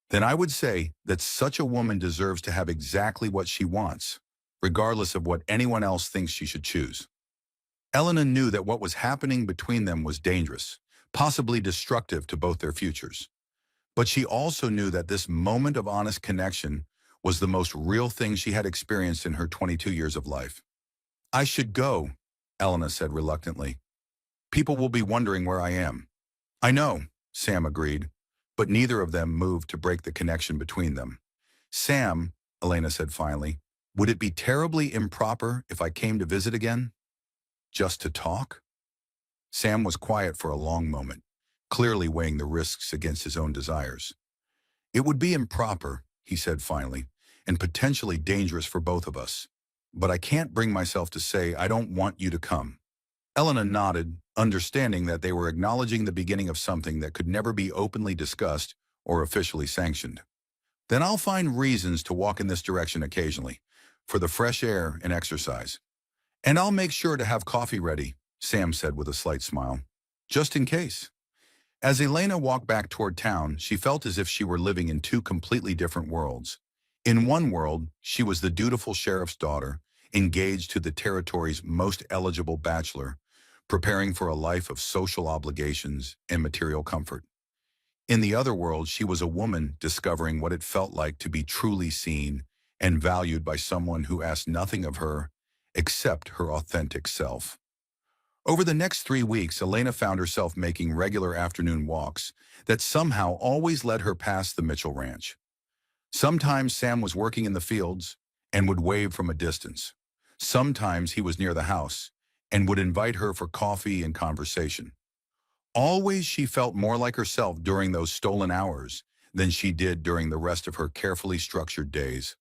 Then I would say that such a woman deserves to have exactly what she wants, regardless of what anyone else thinks she should choose. Elena knew that what was happening between them was dangerous, possibly destructive to both their futures. But she also knew that this moment of honest connection was the most real thing she had experienced in her 22 years of life. I should go, Elena said reluctantly. People will be wondering where I am. I know, Sam agreed, but neither of them moved to break the connection between them. Sam, Elena said finally, would it be terribly improper if I came to visit again? Just to talk? Sam was quiet for a long moment, clearly weighing the risks against his own desires. It would be improper, he said finally, and potentially dangerous for both of us. But I can't bring myself to say I don't want you to come. Elena nodded, understanding that they were acknowledging the beginning of something that could never be openly discussed or officially sanctioned. Then I'll find reasons to walk in this direction occasionally, for the fresh air and exercise. And I'll make sure to have coffee ready, Sam said with a slight smile. Just in case. As Elena walked back toward town, she felt as if she were living in two completely different worlds. In one world, she was the dutiful sheriff's daughter, engaged to the territory's most eligible bachelor, preparing for a life of social obligations and material comfort. In the other world, she was a woman discovering what it felt like to be truly seen and valued by someone who asked nothing of her except her authentic self. Over the next 3 weeks, Elena found herself making regular afternoon walks that somehow always led her past the Mitchell Ranch. Sometimes Sam was working in the fields and would wave from a distance. Sometimes he was near the house and would invite her for coffee and conversation. Always she felt more like herself during those stolen hours than she did during the rest of her carefully structured days.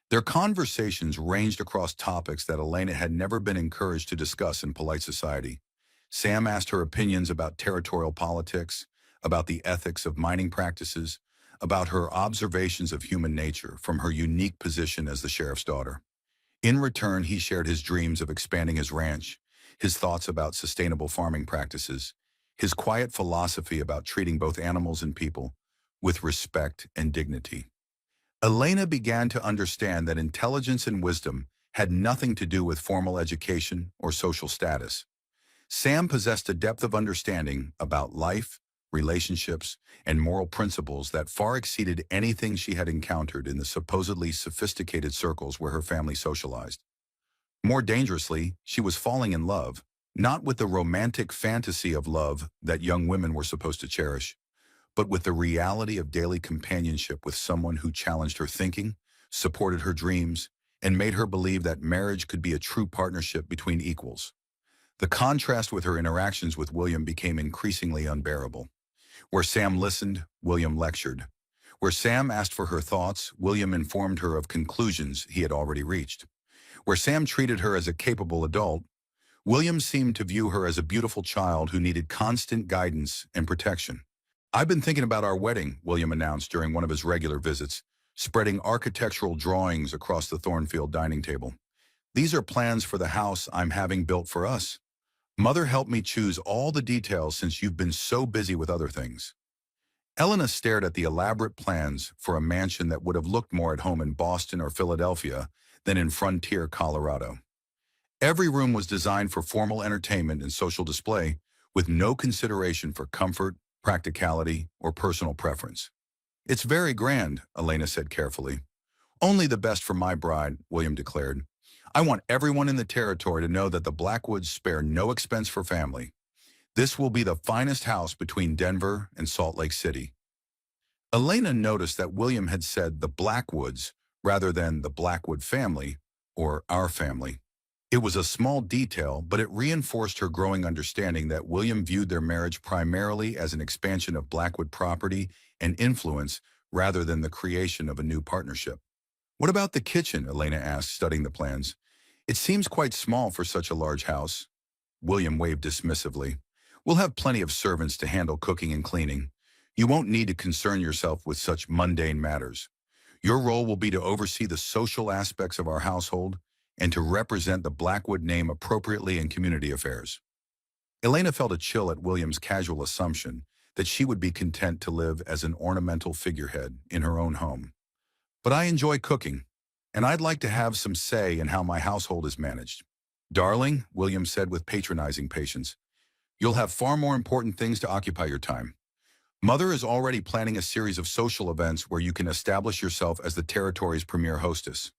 Their conversations ranged across topics that Elena had never been encouraged to discuss in polite society. Sam asked her opinions about territorial politics, about the ethics of mining practices, about her observations of human nature from her unique position as the sheriff's daughter. In return, he shared his dreams of expanding his ranch, his thoughts about sustainable farming practices, his quiet philosophy about treating both animals and people with respect and dignity. Elena began to understand that intelligence and wisdom had nothing to do with formal education or social status. Sam possessed a depth of understanding about life, relationships, and moral principles that far exceeded anything she had encountered in the supposedly sophisticated circles where her family socialized. More dangerously, she was falling in love, not with the romantic fantasy of love that young women were supposed to cherish, but with the reality of daily companionship with someone who challenged her thinking, supported her dreams, and made her believe that marriage could be a true partnership between equals. The contrast with her interactions with William became increasingly unbearable. Where Sam listened, William lectured. Where Sam asked for her thoughts, William informed her of conclusions he had already reached. Where Sam treated her as a capable adult, William seemed to view her as a beautiful child who needed constant guidance and protection. "I've been thinking about our wedding," William announced during one of his regular visits, spreading architectural drawings across the Thornfield dining table. "These are plans for the house I'm having built for us. Mother helped me choose all the details since you've been so busy with other things." Elena stared at the elaborate plans for a mansion that would have looked more at home in Boston or Philadelphia than in Frontier, Colorado. Every room was designed for formal entertainment and social display, with no consideration for comfort, practicality, or personal preference. "It's very grand," Elena said carefully. "Only the best for my bride," William declared. "I want everyone in the territory to know that the Blackwoods spare no expense for family. This will be the finest house between Denver and Salt Lake City." Elena noticed that William had said the Blackwoods rather than the Blackwood family or our family. It was a small detail, but it reinforced her growing understanding that William viewed their marriage primarily as an expansion of Blackwood property and influence rather than the creation of a new partnership. "What about the kitchen?" Elena asked, studying the plans. "It seems quite small for such a large house." William waved dismissively. "We'll have plenty of servants to handle cooking and cleaning. You won't need to concern yourself with such mundane matters. Your role will be to oversee the social aspects of our household and to represent the Blackwood name appropriately in community affairs." Elena felt a chill at William's casual assumption that she would be content to live as an ornamental figurehead in her own home. "But I enjoy cooking, and I'd like to have some say in how my household is managed." "Darling," William said with patronizing patience, "you'll have far more important things to occupy your time. Mother is already planning a series of social events where you can establish yourself as the territory's premier hostess.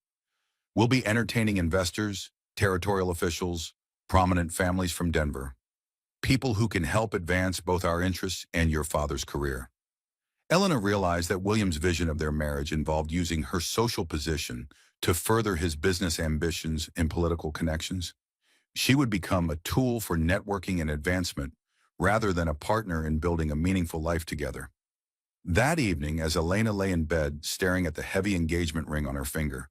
We'll be entertaining investors, territorial officials, prominent families from Denver, people who can help advance both our interests and your father's career." Elena realized that William's vision of their marriage involved using her social position to further his business ambitions and political connections. She would become a tool for networking and advancement rather than a partner in building a meaningful life together. That evening, as Elena lay in bed staring at the heavy engagement ring on her finger,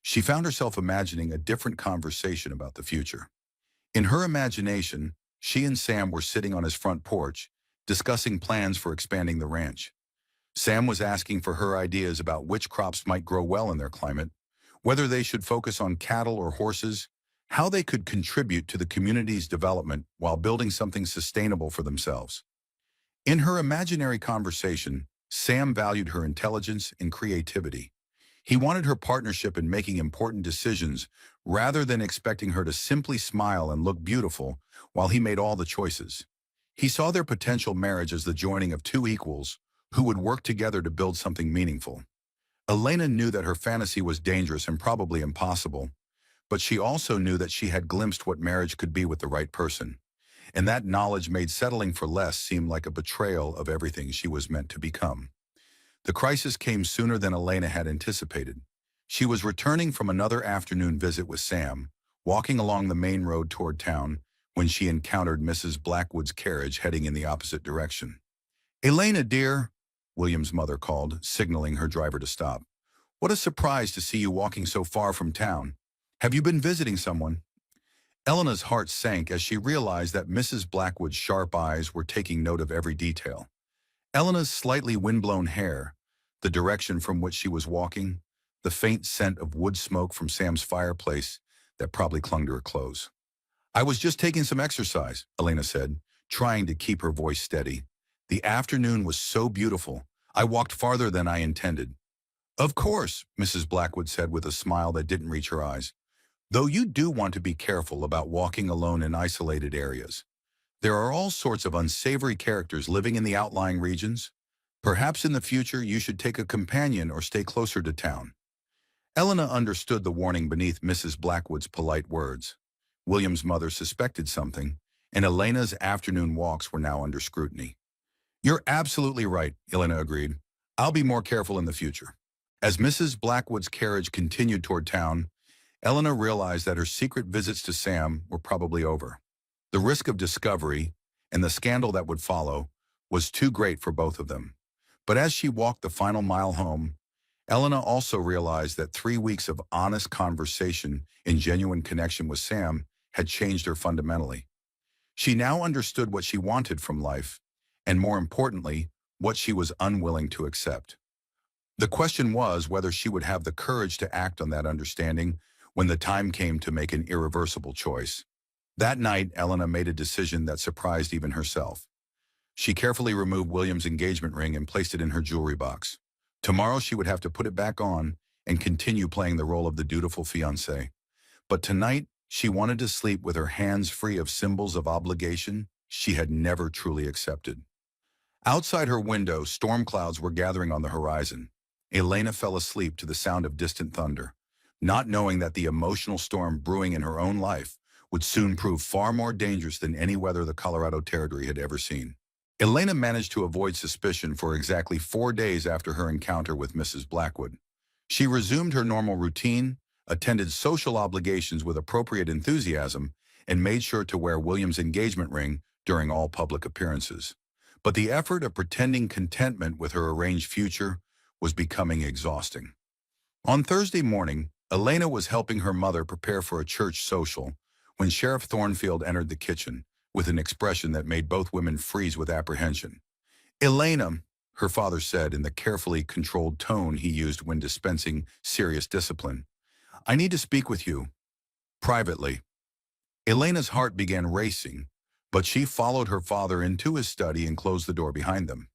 she found herself imagining a different conversation about the future. In her imagination, she and Sam were sitting on his front porch, discussing plans for expanding the ranch. Sam was asking for her ideas about which crops might grow well in their climate, whether they should focus on cattle or horses, how they could contribute to the community's development while building something sustainable for themselves. In her imaginary conversation, Sam valued her intelligence and creativity. He wanted her partnership in making important decisions rather than expecting her to simply smile and look beautiful while he made all the choices. He saw their potential marriage as the joining of two equals who would work together to build something meaningful. Elena knew that her fantasy was dangerous and probably impossible, but she also knew that she had glimpsed what marriage could be with the right person, and that knowledge made settling for less seem like a betrayal of everything she was meant to become. The crisis came sooner than Elena had anticipated. She was returning from another afternoon visit with Sam, walking along the main road toward town, when she encountered Mrs. Blackwood's carriage heading in the opposite direction. "Elena, dear," William's mother called, signaling her driver to stop. "What a surprise to see you walking so far from town. Have you been visiting someone?" Elena's heart sank as she realized that Mrs. Blackwood's sharp eyes were taking note of every detail. Elena's slightly windblown hair, the direction from which she was walking, the faint scent of wood smoke from Sam's fireplace that probably clung to her clothes. "I was just taking some exercise," Elena said, trying to keep her voice steady. "The afternoon was so beautiful. I walked farther than I intended." "Of course," Mrs. Blackwood said with a smile that didn't reach her eyes. "Though you do want to be careful about walking alone in isolated areas. There are all sorts of unsavory characters living in the outlying regions. Perhaps in the future you should take a companion or stay closer to town." Elena understood the warning beneath Mrs. Blackwood's polite words. William's mother suspected something, and Elena's afternoon walks were now under scrutiny. "You're absolutely right," Elena agreed. "I'll be more careful in the future." As Mrs. Blackwood's carriage continued toward town, Elena realized that her secret visits to Sam were probably over. The risk of discovery, and the scandal that would follow, was too great for both of them. But as she walked the final mile home, Elena also realized that 3 weeks of honest conversation and genuine connection with Sam had changed her fundamentally. She now understood what she wanted from life, and more importantly, what she was unwilling to accept. The question was whether she would have the courage to act on that understanding when the time came to make an irreversible choice. That night, Elena made a decision that surprised even herself. She carefully removed William's engagement ring and placed it in her jewelry box. Tomorrow she would have to put it back on and continue playing the role of the dutiful fiancé. But tonight, she wanted to sleep with her hands free of symbols of obligation she had never truly accepted. Outside her window, storm clouds were gathering on the horizon. Elena fell asleep to the sound of distant thunder, not knowing that the emotional storm brewing in her own life would soon prove far more dangerous than any weather the Colorado Territory had ever seen. Elena managed to avoid suspicion for exactly 4 days after her encounter with Mrs. Blackwood. She resumed her normal routine, attended social obligations with appropriate enthusiasm, and made sure to wear William's engagement ring during all public appearances. But the effort of pretending contentment with her arranged future was becoming exhausting. On Thursday morning, Elena was helping her mother prepare for a church social when Sheriff Thornfield entered the kitchen with an expression that made both women freeze with apprehension. "Elena," her father said in the carefully controlled tone he used when dispensing serious discipline, "I need to speak with you, privately." Elena's heart began racing, but she followed her father into his study and closed the door behind them.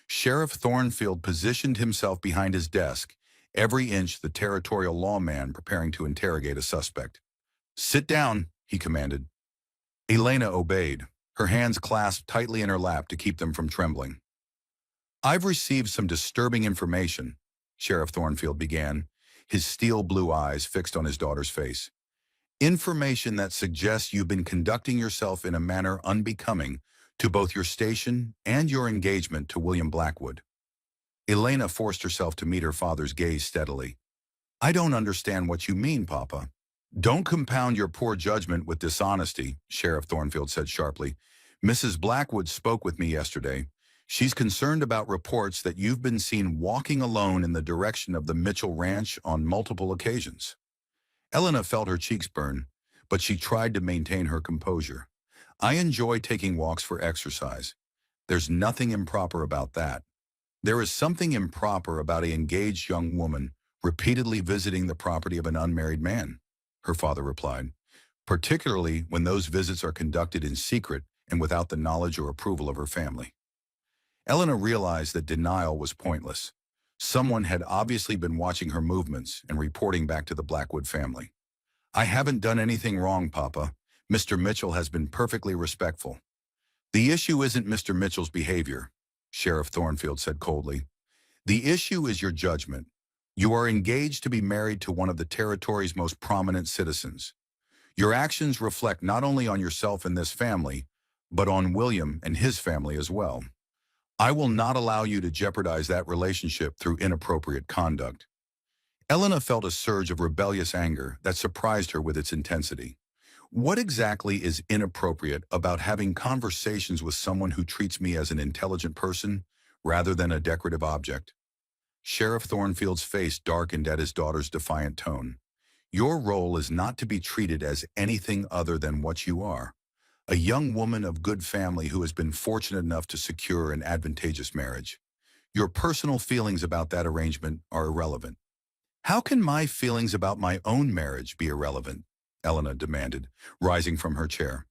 Sheriff Thornfield positioned himself behind his desk, every inch the territorial lawman preparing to interrogate a suspect. "Sit down," he commanded. Elena obeyed, her hands clasped tightly in her lap to keep them from trembling. "I've received some disturbing information," Sheriff Thornfield began, his steel blue eyes fixed on his daughter's face. "Information that suggests you've been conducting yourself in a manner unbecoming to both your station and your engagement to William Blackwood." Elena forced herself to meet her father's gaze steadily. "I don't understand what you mean, Papa." "Don't compound your poor judgment with dishonesty," Sheriff Thornfield said sharply. "Mrs. Blackwood spoke with me yesterday. She's concerned about reports that you've been seen walking alone in the direction of the Mitchell Ranch on multiple occasions." Elena felt her cheeks burn, but she tried to maintain her composure. "I enjoy taking walks for exercise. There's nothing improper about that. There is something improper about an engaged young woman repeatedly visiting the property of an unmarried man," her father replied, "particularly when those visits are conducted in secret and without the knowledge or approval of her family." Elena realized that denial was pointless. Someone had obviously been watching her movements and reporting back to the Blackwood family. "I haven't done anything wrong, Papa. Mr. Mitchell has been perfectly respectful." "The issue isn't Mr. Mitchell's behavior," Sheriff Thornfield said coldly. "The issue is your judgment. You are engaged to be married to one of the territory's most prominent citizens. Your actions reflect not only on yourself and this family, but on William and his family as well. I will not allow you to jeopardize that relationship through inappropriate conduct." Elena felt a surge of rebellious anger that surprised her with its intensity. What exactly is inappropriate about having conversations with someone who treats me as an intelligent person rather than a decorative object? Sheriff Thornfield's face darkened at his daughter's defiant tone. "Your role is not to be treated as anything other than what you are. A young woman of good family who has been fortunate enough to secure an advantageous marriage. Your personal feelings about that arrangement are irrelevant." "How can my feelings about my own marriage be irrelevant?" Elena demanded, rising from her chair.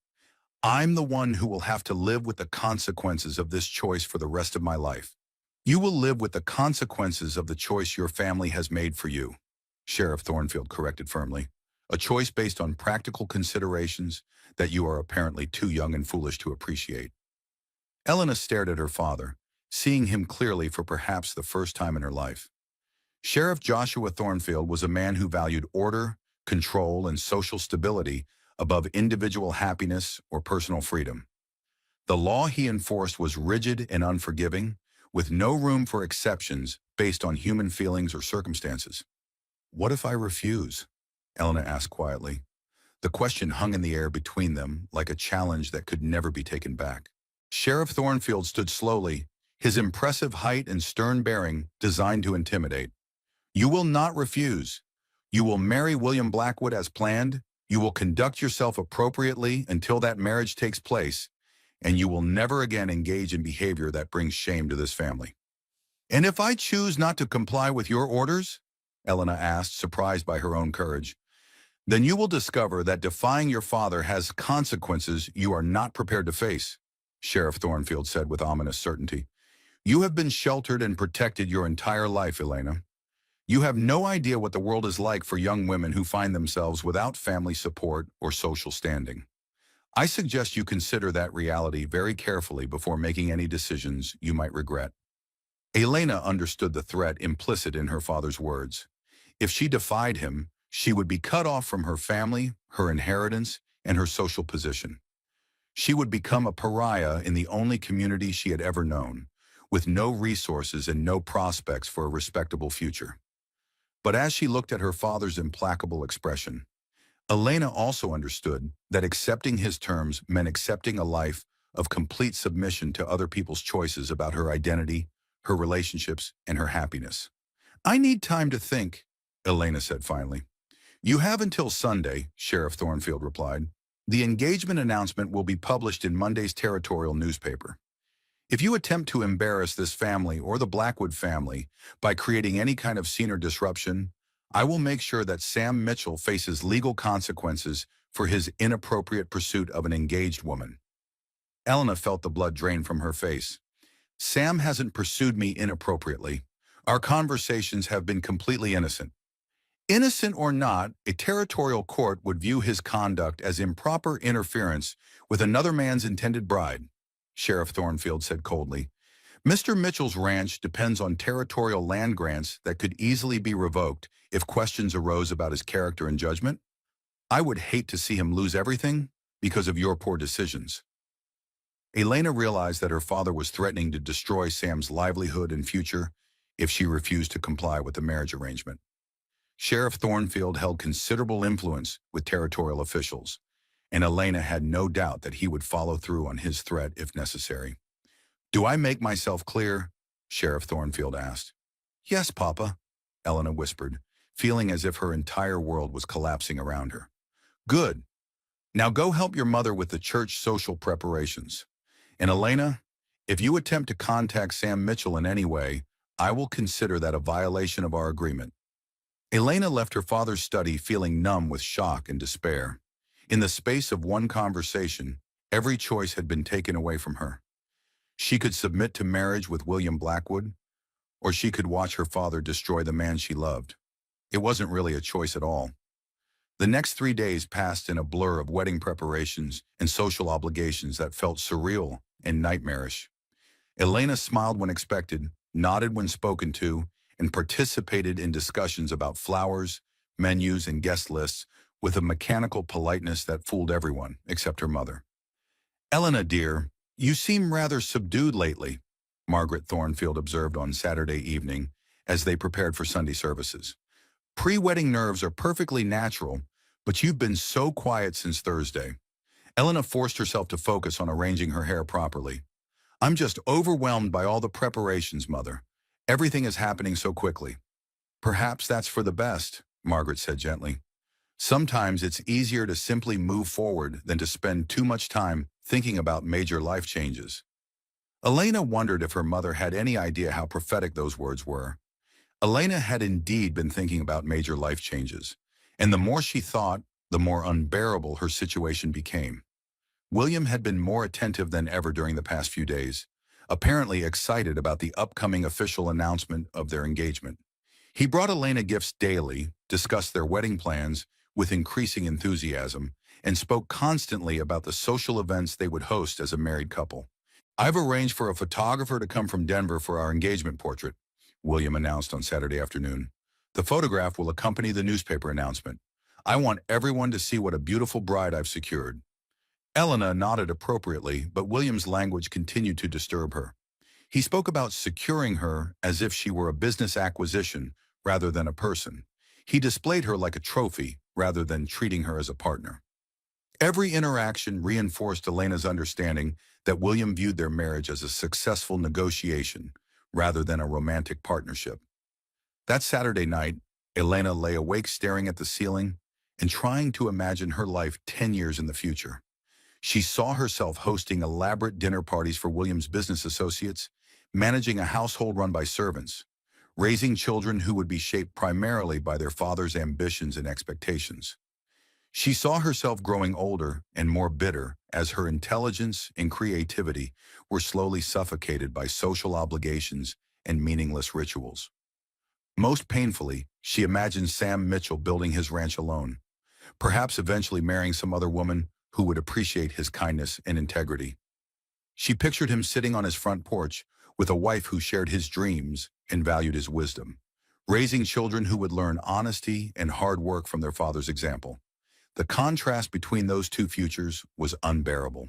"I'm the one who will have to live with the consequences of this choice for the rest of my life." "You will live with the consequences of the choice your family has made for you," Sheriff Thornfield corrected firmly. "A choice based on practical considerations that you are apparently too young and foolish to appreciate." Elena stared at her father, seeing him clearly for perhaps the first time in her life. Sheriff Joshua Thornfield was a man who valued order, control, and social stability above individual happiness or personal freedom. The law he enforced was rigid and unforgiving, with no room for exceptions based on human feelings or circumstances. "What if I refuse?" Elena asked quietly. The question hung in the air between them like a challenge that could never be taken back. Sheriff Thornfield stood slowly, his impressive height and stern bearing designed to intimidate. "You will not refuse. You will marry William Blackwood as planned, You will conduct yourself appropriately until that marriage takes place, and you will never again engage in behavior that brings shame to this family. And if I choose not to comply with your orders, Elena asked, surprised by her own courage, then you will discover that defying your father has consequences you are not prepared to face, Sheriff Thornfield said with ominous certainty. You have been sheltered and protected your entire life, Elena. You have no idea what the world is like for young women who find themselves without family support or social standing. I suggest you consider that reality very carefully before making any decisions you might regret. Elena understood the threat implicit in her father's words. If she defied him, she would be cut off from her family, her inheritance, and her social position. She would become a pariah in the only community she had ever known, with no resources and no prospects for a respectable future. But as she looked at her father's implacable expression, Elena also understood that accepting his terms meant accepting a life of complete submission to other people's choices about her identity, her relationships, and her happiness. I need time to think, Elena said finally. You have until Sunday, Sheriff Thornfield replied. The engagement announcement will be published in Monday's territorial newspaper. If you attempt to embarrass this family or the Blackwood family by creating any kind of scene or disruption, I will make sure that Sam Mitchell faces legal consequences for his inappropriate pursuit of an engaged woman. Elena felt the blood drain from her face. Sam hasn't pursued me inappropriately. Our conversations have been completely innocent. Innocent or not, a territorial court would view his conduct as improper interference with another man's intended bride, Sheriff Thornfield said coldly. Mr. Mitchell's ranch depends on territorial land grants that could easily be revoked if questions arose about his character and judgment. I would hate to see him lose everything because of your poor decisions. Elena realized that her father was threatening to destroy Sam's livelihood and future if she refused to comply with the marriage arrangement. Sheriff Thornfield held considerable influence with territorial officials, and Elena had no doubt that he would follow through on his threat if necessary. Do I make myself clear? Sheriff Thornfield asked. Yes, Papa, Elena whispered, feeling as if her entire world was collapsing around her. Good. Now go help your mother with the church social preparations. And Elena, if you attempt to contact Sam Mitchell in any way, I will consider that a violation of our agreement. Elena left her father's study feeling numb with shock and despair. In the space of one conversation, every choice had been taken away from her. She could submit to marriage with William Blackwood, or she could watch her father destroy the man she loved. It wasn't really a choice at all. The next 3 days passed in a blur of wedding preparations and social obligations that felt surreal and nightmarish. Elena smiled when expected, nodded when spoken to, and participated in discussions about flowers, menus, and guest lists with a mechanical politeness that fooled everyone except her mother. Elena, dear, you seem rather subdued lately, Margaret Thornfield observed on Saturday evening as they prepared for Sunday services. Pre-wedding nerves are perfectly natural, but you've been so quiet since Thursday. Elena forced herself to focus on arranging her hair properly. I'm just overwhelmed by all the preparations, Mother. Everything is happening so quickly. Perhaps that's for the best, Margaret said gently. Sometimes it's easier to simply move forward than to spend too much time thinking about major life changes. Elena wondered if her mother had any idea how prophetic those words were. Elena had indeed been thinking about major life changes, and the more she thought, the more unbearable her situation became. William had been more attentive than ever during the past few days, apparently excited about the upcoming official announcement of their engagement. He brought Elena gifts daily, discussed their wedding plans with increasing enthusiasm, and spoke constantly about the social events they would host as a married couple. I've arranged for a photographer to come from Denver for our engagement portrait, William announced on Saturday afternoon. The photograph will accompany the newspaper announcement. I want everyone to see what a beautiful bride I've secured. Elena nodded appropriately, but William's language continued to disturb her. He spoke about securing her as if she were a business acquisition rather than a person. He displayed her like a trophy rather than treating her as a partner. Every interaction reinforced Elena's understanding that William viewed their marriage as a successful negotiation rather than a romantic partnership. That Saturday night, Elena lay awake staring at the ceiling and trying to imagine her life 10 years in the future. She saw herself hosting elaborate dinner parties for William's business associates, managing a household run by servants, raising children who would be shaped primarily by their father's ambitions and expectations. She saw herself growing older and more bitter as her intelligence and creativity were slowly suffocated by social obligations and meaningless rituals. Most painfully, she imagined Sam Mitchell building his ranch alone, perhaps eventually marrying some other woman who would appreciate his kindness and integrity. She pictured him sitting on his front porch with a wife who shared his dreams and valued his wisdom, raising children who would learn honesty and hard work from their father's example. The contrast between those two futures was unbearable.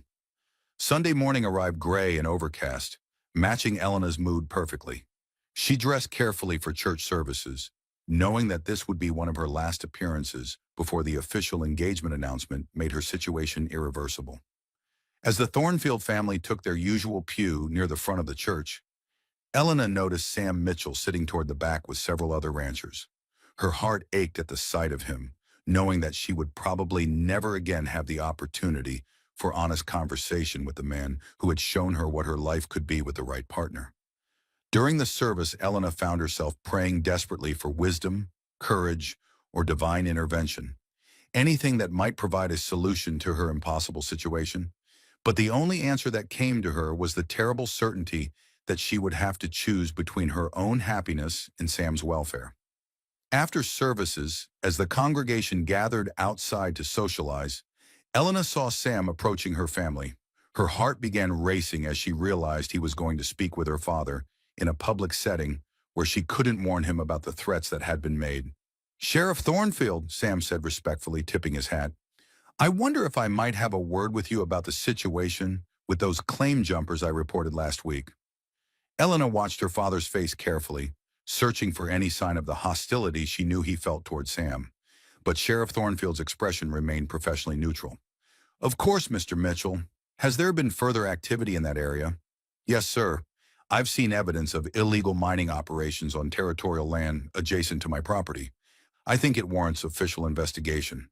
Sunday morning arrived gray and overcast, matching Elena's mood perfectly. She dressed carefully for church services, knowing that this would be one of her last appearances before the official engagement announcement made her situation irreversible. As the Thornfield family took their usual pew near the front of the church, Elena noticed Sam Mitchell sitting toward the back with several other ranchers. Her heart ached at the sight of him, knowing that she would probably never again have the opportunity for honest conversation with the man who had shown her what her life could be with the right partner. During the service, Elena found herself praying desperately for wisdom, courage, or divine intervention, anything that might provide a solution to her impossible situation. But the only answer that came to her was the terrible certainty that she would have to choose between her own happiness and Sam's welfare. After services, as the congregation gathered outside to socialize, Elena saw Sam approaching her family. Her heart began racing as she realized he was going to speak with her father in a public setting where she couldn't warn him about the threats that had been made. "Sheriff Thornfield," Sam said respectfully, tipping his hat, "I wonder if I might have a word with you about the situation with those claim jumpers I reported last week." Elena watched her father's face carefully, searching for any sign of the hostility she knew he felt toward Sam. But Sheriff Thornfield's expression remained professionally neutral. "Of course, Mr. Mitchell. Has there been further activity in that area?" "Yes, sir. I've seen evidence of illegal mining operations on territorial land adjacent to my property. I think it warrants official investigation."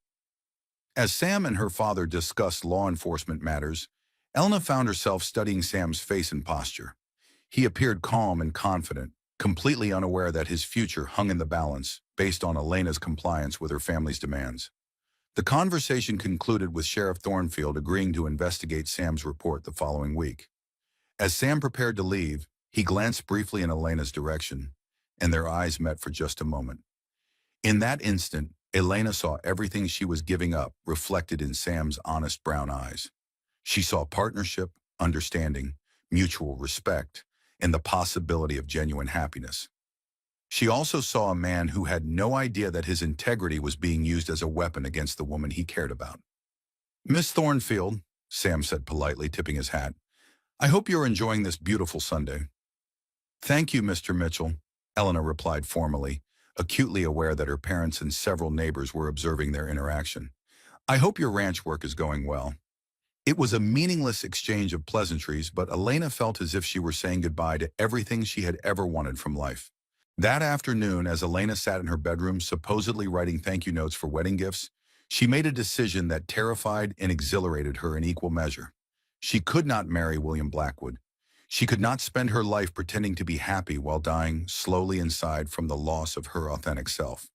As Sam and her father discussed law enforcement matters, Elena found herself studying Sam's face and posture. He appeared calm and confident, completely unaware that his future hung in the balance based on Elena's compliance with her family's demands. The conversation concluded with Sheriff Thornfield agreeing to investigate Sam's report the following week. As Sam prepared to leave, he glanced briefly in Elena's direction, and their eyes met for just a moment. In that instant, Elena saw everything she was giving up reflected in Sam's honest brown eyes. She saw partnership, understanding, mutual respect, and the possibility of genuine happiness. She also saw a man who had no idea that his integrity was being used as a weapon against the woman he cared about. "Miss Thornfield," Sam said politely, tipping his hat, "I hope you're enjoying this beautiful Sunday." "Thank you, Mr. Mitchell," Elena replied formally, acutely aware that her parents and several neighbors were observing their interaction. "I hope your ranch work is going well." It was a meaningless exchange of pleasantries, but Elena felt as if she were saying goodbye to everything she had ever wanted from life. That afternoon, as Elena sat in her bedroom, supposedly writing thank you notes for wedding gifts, she made a decision that terrified and exhilarated her in equal measure. She could not marry William Blackwood. She could not spend her life pretending to be happy while dying slowly inside from the loss of her authentic self.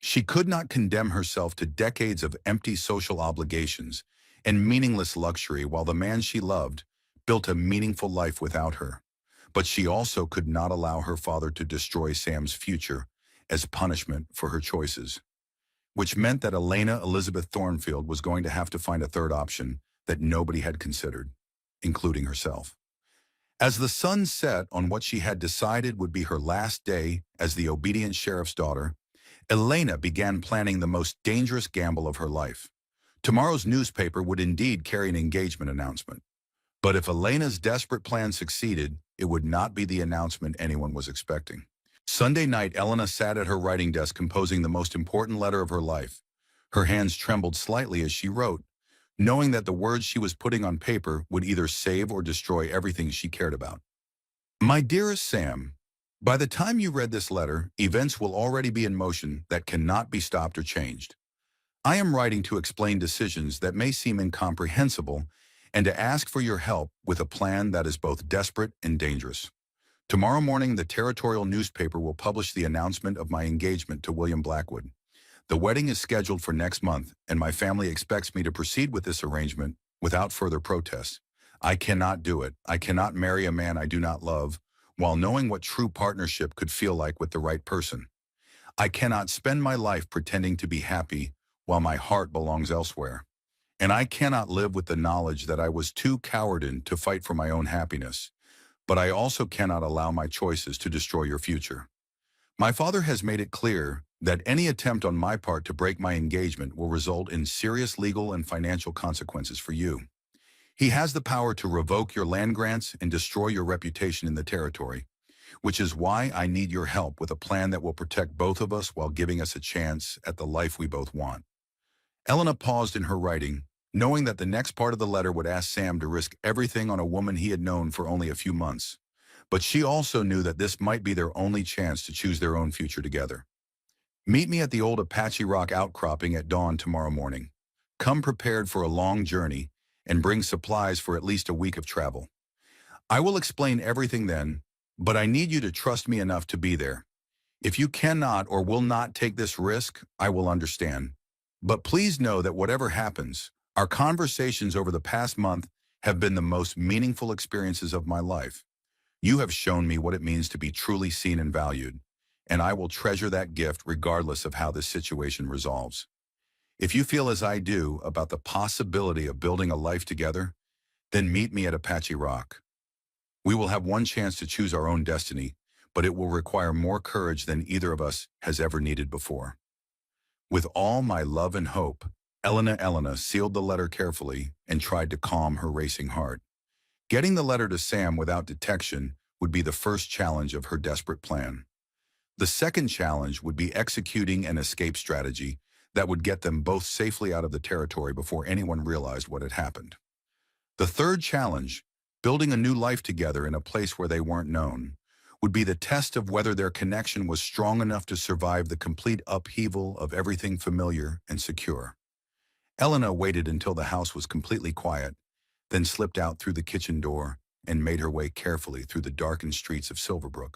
She could not condemn herself to decades of empty social obligations and meaningless luxury while the man she loved built a meaningful life without her. But she also could not allow her father to destroy Sam's future as punishment for her choices, which meant that Elena Elizabeth Thornfield was going to have to find a third option that nobody had considered, including herself. As the sun set on what she had decided would be her last day as the obedient sheriff's daughter, Elena began planning the most dangerous gamble of her life. Tomorrow's newspaper would indeed carry an engagement announcement. But if Elena's desperate plan succeeded, it would not be the announcement anyone was expecting. Sunday night, Elena sat at her writing desk composing the most important letter of her life. Her hands trembled slightly as she wrote, knowing that the words she was putting on paper would either save or destroy everything she cared about. "My dearest Sam, by the time you read this letter, events will already be in motion that cannot be stopped or changed. I am writing to explain decisions that may seem incomprehensible and to ask for your help with a plan that is both desperate and dangerous. Tomorrow morning, the territorial newspaper will publish the announcement of my engagement to William Blackwood. The wedding is scheduled for next month, and my family expects me to proceed with this arrangement without further protest. I cannot do it. I cannot marry a man I do not love, while knowing what true partnership could feel like with the right person. I cannot spend my life pretending to be happy while my heart belongs elsewhere. And I cannot live with the knowledge that I was too cowardly to fight for my own happiness. But I also cannot allow my choices to destroy your future. My father has made it clear that any attempt on my part to break my engagement will result in serious legal and financial consequences for you. He has the power to revoke your land grants and destroy your reputation in the territory, which is why I need your help with a plan that will protect both of us while giving us a chance at the life we both want. Elena paused in her writing, knowing that the next part of the letter would ask Sam to risk everything on a woman he had known for only a few months. But she also knew that this might be their only chance to choose their own future together. Meet me at the old Apache Rock outcropping at dawn tomorrow morning. Come prepared for a long journey and bring supplies for at least a week of travel. I will explain everything then, but I need you to trust me enough to be there. If you cannot or will not take this risk, I will understand. But please know that whatever happens, our conversations over the past month have been the most meaningful experiences of my life. You have shown me what it means to be truly seen and valued, and I will treasure that gift regardless of how this situation resolves. If you feel as I do about the possibility of building a life together, then meet me at Apache Rock. We will have one chance to choose our own destiny, but it will require more courage than either of us has ever needed before. With all my love and hope, Elena sealed the letter carefully and tried to calm her racing heart. Getting the letter to Sam without detection would be the first challenge of her desperate plan. The second challenge would be executing an escape strategy that would get them both safely out of the territory before anyone realized what had happened. The third challenge, building a new life together in a place where they weren't known, would be the test of whether their connection was strong enough to survive the complete upheaval of everything familiar and secure. Elena waited until the house was completely quiet, then slipped out through the kitchen door and made her way carefully through the darkened streets of Silverbrook.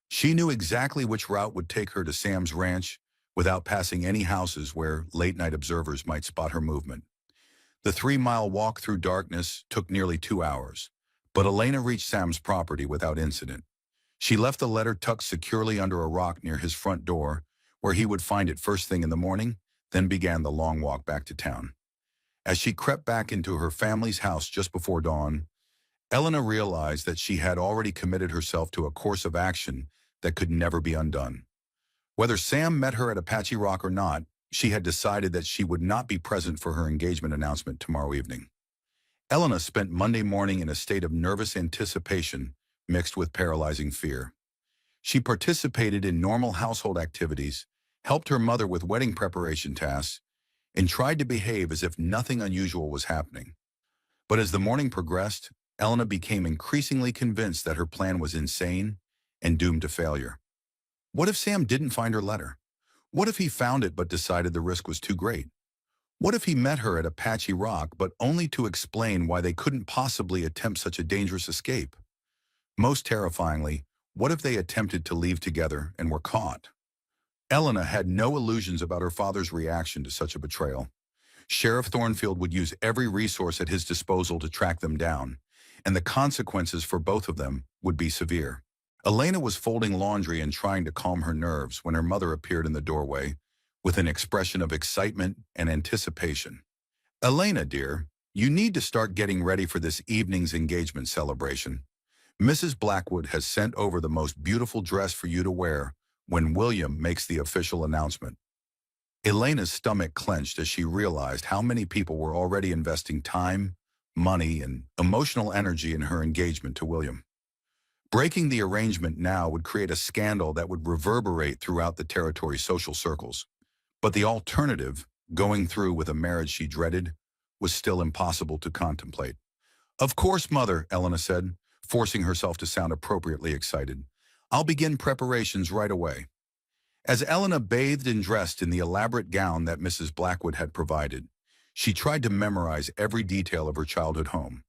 She knew exactly which route would take her to Sam's ranch without passing any houses where late-night observers might spot her movement. The 3-mile walk through darkness took nearly 2 hours, but Elena reached Sam's property without incident. She left the letter tucked securely under a rock near his front door, where he would find it first thing in the morning, then began the long walk back to town. As she crept back into her family's house just before dawn, Elena realized that she had already committed herself to a course of action that could never be undone. Whether Sam met her at Apache Rock or not, she had decided that she would not be present for her engagement announcement tomorrow evening. Elena spent Monday morning in a state of nervous anticipation mixed with paralyzing fear. She participated in normal household activities, helped her mother with wedding preparation tasks, and tried to behave as if nothing unusual was happening. But as the morning progressed, Elena became increasingly convinced that her plan was insane and doomed to failure. What if Sam didn't find her letter? What if he found it but decided the risk was too great? What if he met her at Apache Rock but only to explain why they couldn't possibly attempt such a dangerous escape? Most terrifyingly, what if they attempted to leave together and were caught? Elena had no illusions about her father's reaction to such a betrayal. Sheriff Thornfield would use every resource at his disposal to track them down, and the consequences for both of them would be severe. Elena was folding laundry and trying to calm her nerves when her mother appeared in the doorway with an expression of excitement and anticipation. "Elena, dear, you need to start getting ready for this evening's engagement celebration. Mrs. Blackwood has sent over the most beautiful dress for you to wear when William makes the official announcement." Elena's stomach clenched as she realized how many people were already investing time, money, and emotional energy in her engagement to William. Breaking the arrangement now would create a scandal that would reverberate throughout the territory's social circles. But the alternative, going through with a marriage she dreaded, was still impossible to contemplate. "Of course, Mother," Elena said, forcing herself to sound appropriately excited. "I'll begin preparations right away." As Elena bathed and dressed in the elaborate gown that Mrs. Blackwood had provided, she tried to memorize every detail of her childhood home.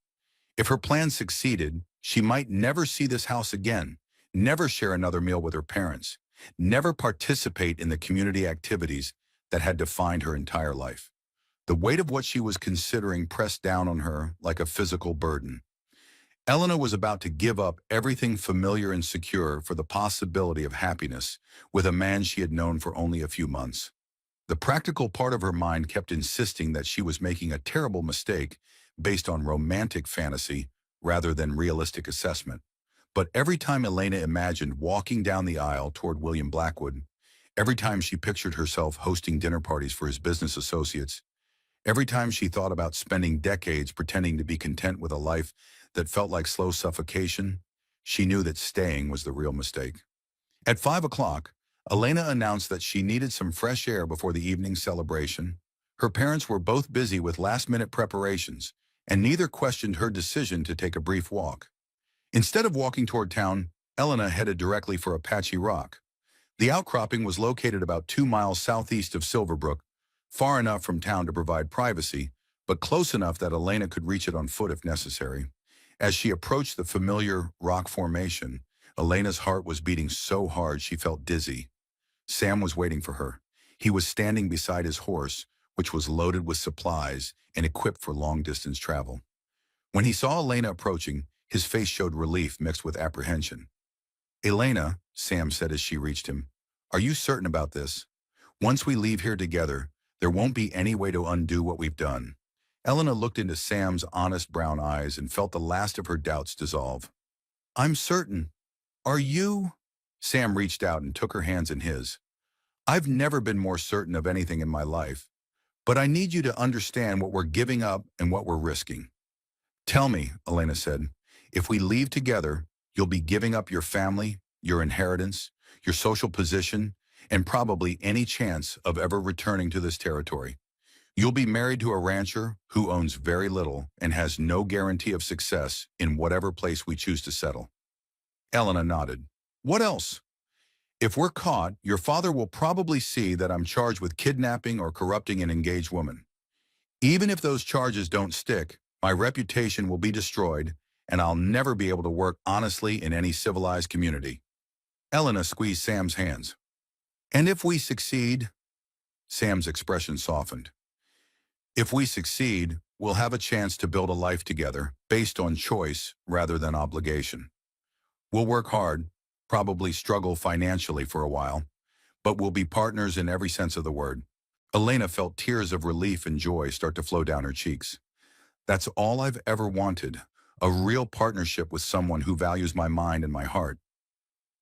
If her plan succeeded, she might never see this house again, never share another meal with her parents, never participate in the community activities that had defined her entire life. The weight of what she was considering pressed down on her like a physical burden. Elena was about to give up everything familiar and secure for the possibility of happiness with a man she had known for only a few months. The practical part of her mind kept insisting that she was making a terrible mistake based on romantic fantasy rather than realistic assessment. But every time Elena imagined walking down the aisle toward William Blackwood, every time she pictured herself hosting dinner parties for his business associates, every time she thought about spending decades pretending to be content with a life that felt like slow suffocation, she knew that staying was the real mistake. At 5 o'clock, Elena announced that she needed some fresh air before the evening celebration. Her parents were both busy with last-minute preparations, and neither questioned her decision to take a brief walk. Instead of walking toward town, Elena headed directly for a patchy rock. The outcropping was located about 2 miles southeast of Silverbrook, far enough from town to provide privacy, but close enough that Elena could reach it on foot if necessary. As she approached the familiar rock formation, Elena's heart was beating so hard she felt dizzy. Sam was waiting for her. He was standing beside his horse, which was loaded with supplies and equipped for long-distance travel. When he saw Elena approaching, his face showed relief mixed with apprehension. "Elena," Sam said as she reached him, "are you certain about this? Once we leave here together, there won't be any way to undo what we've done." Elena looked into Sam's honest brown eyes and felt the last of her doubts dissolve. "I'm certain. Are you?" Sam reached out and took her hands in his. "I've never been more certain of anything in my life, but I need you to understand what we're giving up and what we're risking." "Tell me," Elena said, "if we leave together, you'll be giving up your family, your inheritance, your social position, and probably any chance of ever returning to this territory. You'll be married to a rancher who owns very little and has no guarantee of success in whatever place we choose to settle." Elena nodded. "What else?" "If we're caught, your father will probably see that I'm charged with kidnapping or corrupting an engaged woman. Even if those charges don't stick, my reputation will be destroyed, and I'll never be able to work honestly in any civilized community." Elena squeezed Sam's hands. "And if we succeed?" Sam's expression softened. "If we succeed, we'll have a chance to build a life together based on choice rather than obligation. We'll work hard, probably struggle financially for a while, but we'll be partners in every sense of the word." Elena felt tears of relief and joy start to flow down her cheeks. "That's all I've ever wanted, a real partnership with someone who values my mind and my heart."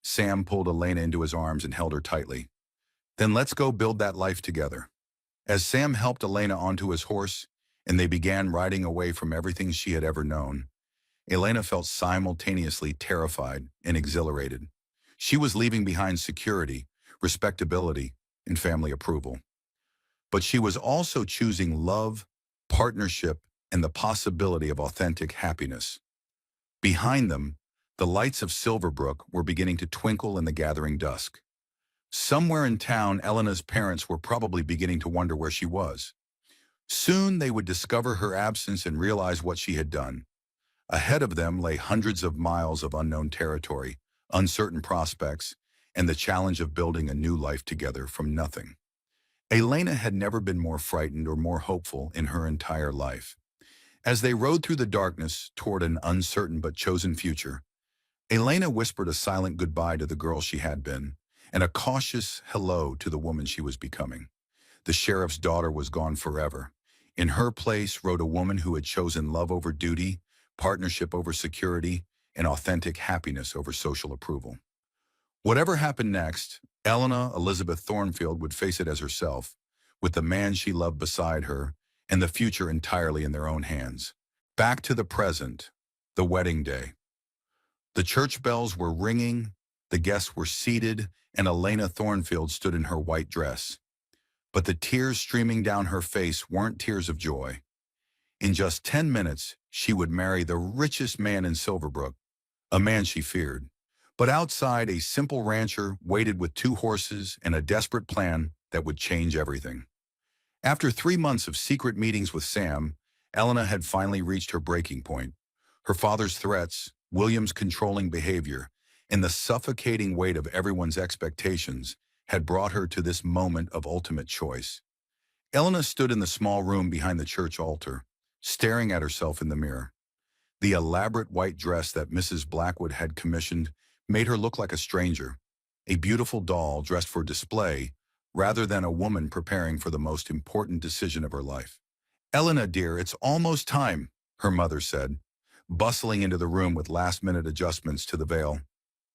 Sam pulled Elena into his arms and held her tightly. "Then let's go build that life together." As Sam helped Elena onto his horse, and they began riding away from everything she had ever known, Elena felt simultaneously terrified and exhilarated. She was leaving behind security, respectability, and family approval. But she was also choosing love, partnership, and the possibility of authentic happiness. Behind them, the lights of Silverbrook were beginning to twinkle in the gathering dusk. Somewhere in town, Elena's parents were probably beginning to wonder where she was. Soon they would discover her absence and realize what she had done. Ahead of them lay hundreds of miles of unknown territory, uncertain prospects, and the challenge of building a new life together from nothing. Elena had never been more frightened or more hopeful in her entire life. As they rode through the darkness toward an uncertain but chosen future, Elena whispered a silent goodbye to the girl she had been, and a cautious hello to the woman she was becoming. The sheriff's daughter was gone forever. In her place rode a woman who had chosen love over duty, partnership over security, and authentic happiness over social approval. Whatever happened next, Elena Elizabeth Thornfield would face it as herself, with the man she loved beside her, and the future entirely in their own hands. Back to the present, the wedding day. The church bells were ringing, the guests were seated, and Elena Thornfield stood in her white dress. But the tears streaming down her face weren't tears of joy. In just 10 minutes, she would marry the richest man in Silverbrook, a man she feared, But outside, a simple rancher waited with 2 horses and a desperate plan that would change everything. After 3 months of secret meetings with Sam, Elena had finally reached her breaking point. Her father's threats, William's controlling behavior, and the suffocating weight of everyone's expectations had brought her to this moment of ultimate choice. Elena stood in the small room behind the church altar, staring at herself in the mirror. The elaborate white dress that Mrs. Blackwood had commissioned made her look like a stranger, a beautiful doll dressed for display, rather than a woman preparing for the most important decision of her life. "Elena, dear, it's almost time," her mother said, bustling into the room with last-minute adjustments to the veil.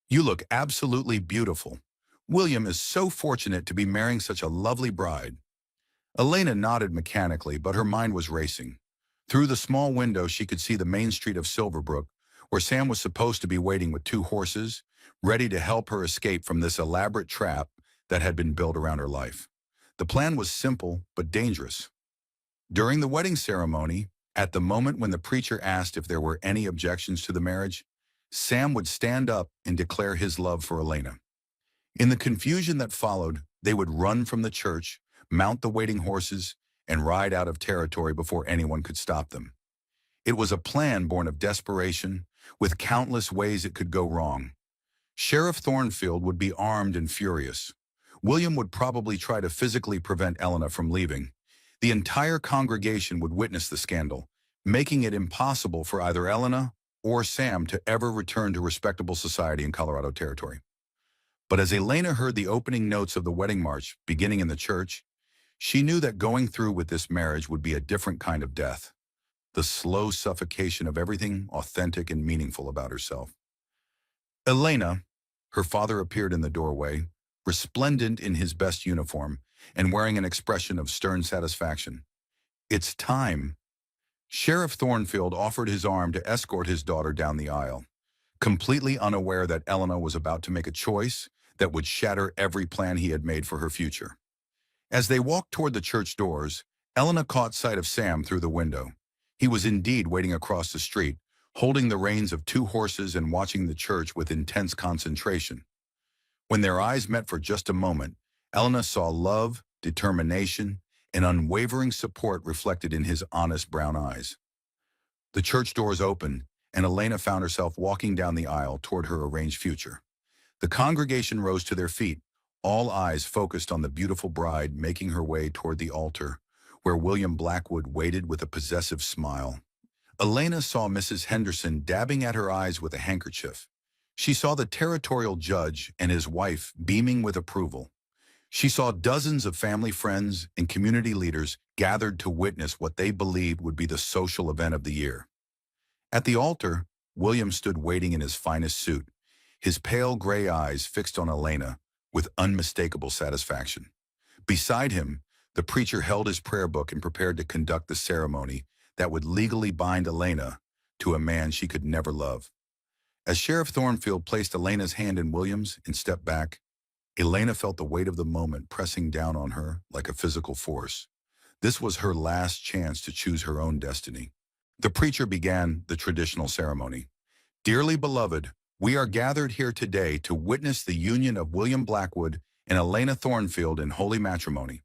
"You look absolutely beautiful. William is so fortunate to be marrying such a lovely bride." Elena nodded mechanically, but her mind was racing. Through the small window, she could see the main street of Silverbrook, where Sam was supposed to be waiting with 2 horses, ready to help her escape from this elaborate trap that had been built around her life. The plan was simple but dangerous. During the wedding ceremony, at the moment when the preacher asked if there were any objections to the marriage, Sam would stand up and declare his love for Elena. In the confusion that followed, they would run from the church, mount the waiting horses, and ride out of territory before anyone could stop them. It was a plan born of desperation, with countless ways it could go wrong. Sheriff Thornfield would be armed and furious. William would probably try to physically prevent Elena from leaving. The entire congregation would witness the scandal, making it impossible for either Elena or Sam to ever return to respectable society in Colorado Territory. But as Elena heard the opening notes of the wedding march beginning in the church, she knew that going through with this marriage would be a different kind of death, the slow suffocation of everything authentic and meaningful about herself. "Elena," her father appeared in the doorway, resplendent in his best uniform and wearing an expression of stern satisfaction. "It's time." Sheriff Thornfield offered his arm to escort his daughter down the aisle, completely unaware that Elena was about to make a choice that would shatter every plan he had made for her future. As they walked toward the church doors, Elena caught sight of Sam through the window. He was indeed waiting across the street, holding the reins of 2 horses and watching the church with intense concentration. When their eyes met for just a moment, Elena saw love, determination, and unwavering support reflected in his honest brown eyes. The church doors opened, and Elena found herself walking down the aisle toward her arranged future. The congregation rose to their feet, all eyes focused on the beautiful bride making her way toward the altar, where William Blackwood waited with a possessive smile. Elena saw Mrs. Henderson dabbing at her eyes with a handkerchief. She saw the territorial judge and his wife beaming with approval. She saw dozens of family friends and community leaders gathered to witness what they believed would be the social event of the year. At the altar, William stood waiting in his finest suit, his pale gray eyes fixed on Elena with unmistakable satisfaction. Beside him, the preacher held his prayer book and prepared to conduct the ceremony that would legally bind Elena to a man she could never love. As Sheriff Thornfield placed Elena's hand in William's and stepped back, Elena felt the weight of the moment pressing down on her like a physical force. This was her last chance to choose her own destiny. The preacher began the traditional ceremony. "Dearly beloved, we are gathered here today to witness the union of William Blackwood and Elena Thornfield in holy matrimony."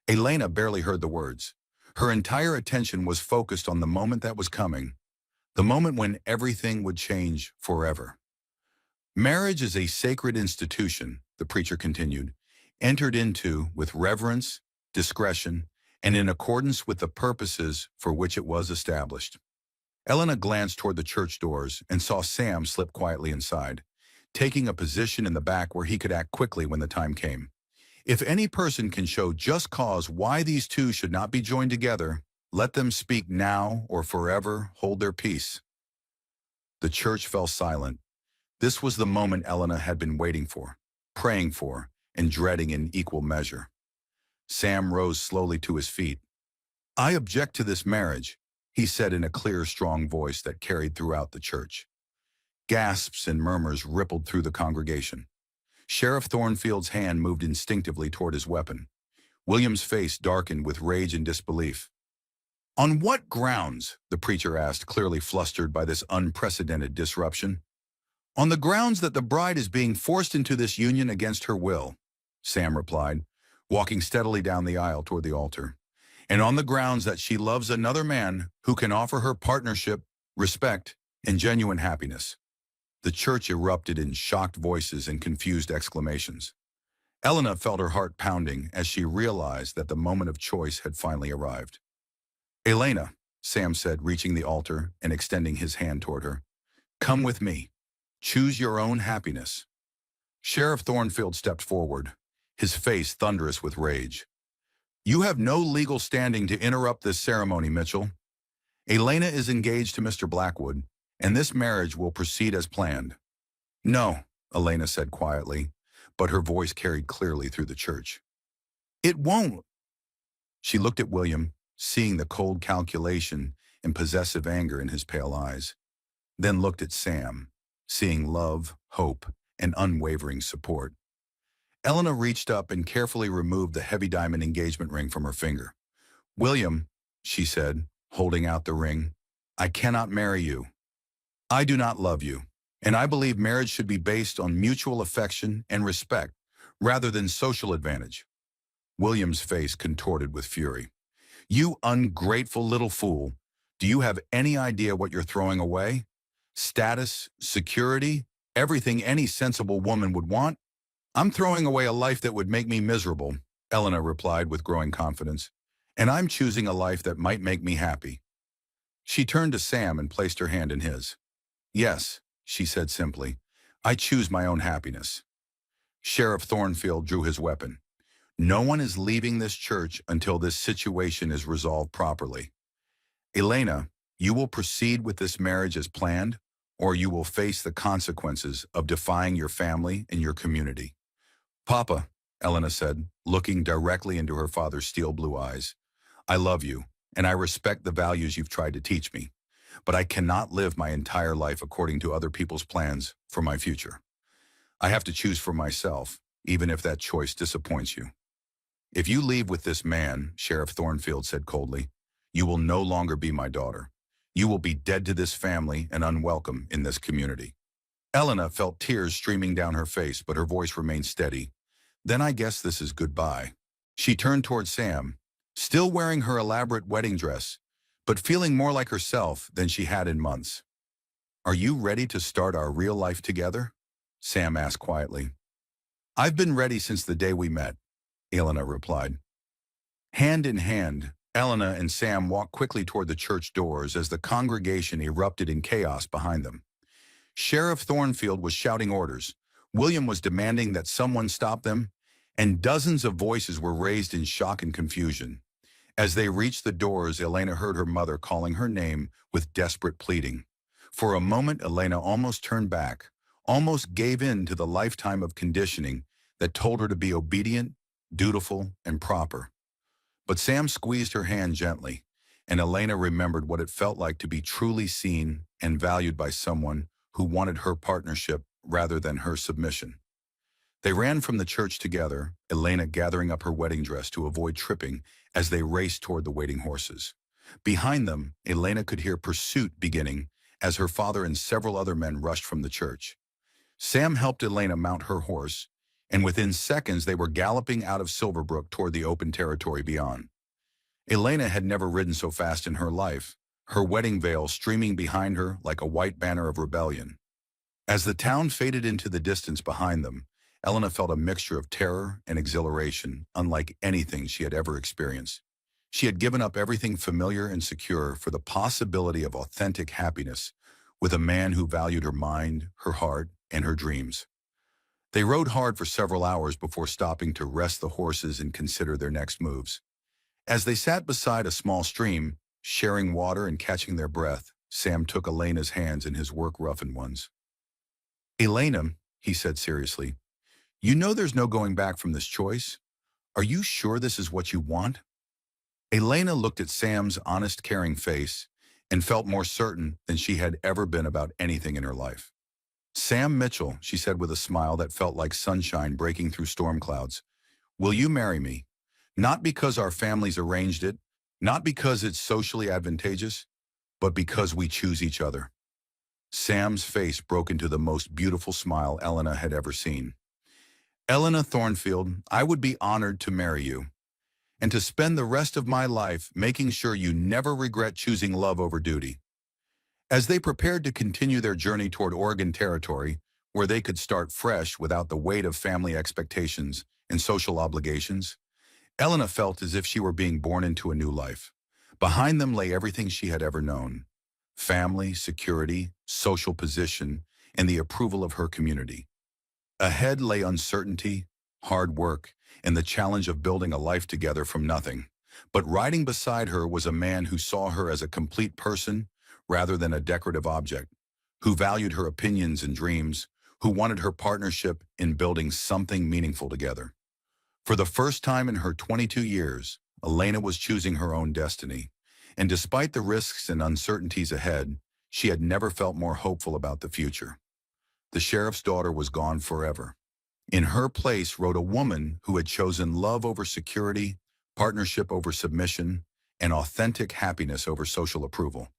Elena barely heard the words. Her entire attention was focused on the moment that was coming, the moment when everything would change forever. "Marriage is a sacred institution," the preacher continued, "entered into with reverence, discretion, and in accordance with the purposes for which it was established." Elena glanced toward the church doors and saw Sam slip quietly inside, taking a position in the back where he could act quickly when the time came. If any person can show just cause why these two should not be joined together, let them speak now or forever hold their peace. The church fell silent. This was the moment Elena had been waiting for, praying for, and dreading in equal measure. Sam rose slowly to his feet. "I object to this marriage," he said in a clear, strong voice that carried throughout the church. Gasps and murmurs rippled through the congregation. Sheriff Thornfield's hand moved instinctively toward his weapon. William's face darkened with rage and disbelief. "On what grounds?" the preacher asked, clearly flustered by this unprecedented disruption. On the grounds that the bride is being forced into this union against her will, Sam replied, walking steadily down the aisle toward the altar. And on the grounds that she loves another man who can offer her partnership, respect, and genuine happiness. The church erupted in shocked voices and confused exclamations. Elena felt her heart pounding as she realized that the moment of choice had finally arrived. Elena, Sam said, reaching the altar and extending his hand toward her. Come with me. Choose your own happiness. Sheriff Thornfield stepped forward, his face thunderous with rage. You have no legal standing to interrupt this ceremony, Mitchell. Elena is engaged to Mr. Blackwood, and this marriage will proceed as planned. No, Elena said quietly, but her voice carried clearly through the church. It won't. She looked at William, seeing the cold calculation and possessive anger in his pale eyes, then looked at Sam, seeing love, hope, and unwavering support. Elena reached up and carefully removed the heavy diamond engagement ring from her finger. William, she said, holding out the ring, I cannot marry you. I do not love you, and I believe marriage should be based on mutual affection and respect rather than social advantage. William's face contorted with fury. You ungrateful little fool. Do you have any idea what you're throwing away? Status, security, everything any sensible woman would want? I'm throwing away a life that would make me miserable, Elena replied with growing confidence, and I'm choosing a life that might make me happy. She turned to Sam and placed her hand in his. Yes, she said simply, I choose my own happiness. Sheriff Thornfield drew his weapon. No one is leaving this church until this situation is resolved properly. Elena, you will proceed with this marriage as planned, or you will face the consequences of defying your family and your community. Papa, Elena said, looking directly into her father's steel blue eyes, I love you, and I respect the values you've tried to teach me, but I cannot live my entire life according to other people's plans for my future. I have to choose for myself, even if that choice disappoints you. If you leave with this man, Sheriff Thornfield said coldly, you will no longer be my daughter. You will be dead to this family and unwelcome in this community. Elena felt tears streaming down her face, but her voice remained steady. Then I guess this is goodbye. She turned toward Sam, still wearing her elaborate wedding dress, but feeling more like herself than she had in months. Are you ready to start our real life together? Sam asked quietly. I've been ready since the day we met, Elena replied. Hand in hand, Elena and Sam walked quickly toward the church doors as the congregation erupted in chaos behind them. Sheriff Thornfield was shouting orders. William was demanding that someone stop them, and dozens of voices were raised in shock and confusion. As they reached the doors, Elena heard her mother calling her name with desperate pleading. For a moment, Elena almost turned back, almost gave in to the lifetime of conditioning that told her to be obedient, dutiful, and proper. But Sam squeezed her hand gently, and Elena remembered what it felt like to be truly seen and valued by someone who wanted her partnership rather than her submission. They ran from the church together, Elena gathering up her wedding dress to avoid tripping as they raced toward the waiting horses. Behind them, Elena could hear pursuit beginning as her father and several other men rushed from the church. Sam helped Elena mount her horse, and within seconds they were galloping out of Silverbrook toward the open territory beyond. Elena had never ridden so fast in her life, her wedding veil streaming behind her like a white banner of rebellion. As the town faded into the distance behind them, Elena felt a mixture of terror and exhilaration unlike anything she had ever experienced. She had given up everything familiar and secure for the possibility of authentic happiness with a man who valued her mind, her heart, and her dreams. They rode hard for several hours before stopping to rest the horses and consider their next moves. As they sat beside a small stream, sharing water and catching their breath, Sam took Elena's hands in his work-roughened ones. Elena, he said seriously, you know there's no going back from this choice. Are you sure this is what you want? Elena looked at Sam's honest, caring face and felt more certain than she had ever been about anything in her life. Sam Mitchell, she said with a smile that felt like sunshine breaking through storm clouds, will you marry me? Not because our families arranged it, not because it's socially advantageous, but because we choose each other. Sam's face broke into the most beautiful smile Elena had ever seen. "Elena Thornfield, I would be honored to marry you, and to spend the rest of my life making sure you never regret choosing love over duty." As they prepared to continue their journey toward Oregon Territory, where they could start fresh without the weight of family expectations and social obligations, Elena felt as if she were being born into a new life. Behind them lay everything she had ever known: family, security, social position, and the approval of her community. Ahead lay uncertainty, hard work, and the challenge of building a life together from nothing. But riding beside her was a man who saw her as a complete person rather than a decorative object, who valued her opinions and dreams, who wanted her partnership in building something meaningful together. For the first time in her 22 years, Elena was choosing her own destiny. And despite the risks and uncertainties ahead, she had never felt more hopeful about the future. The sheriff's daughter was gone forever. In her place rode a woman who had chosen love over security, partnership over submission, and authentic happiness over social approval.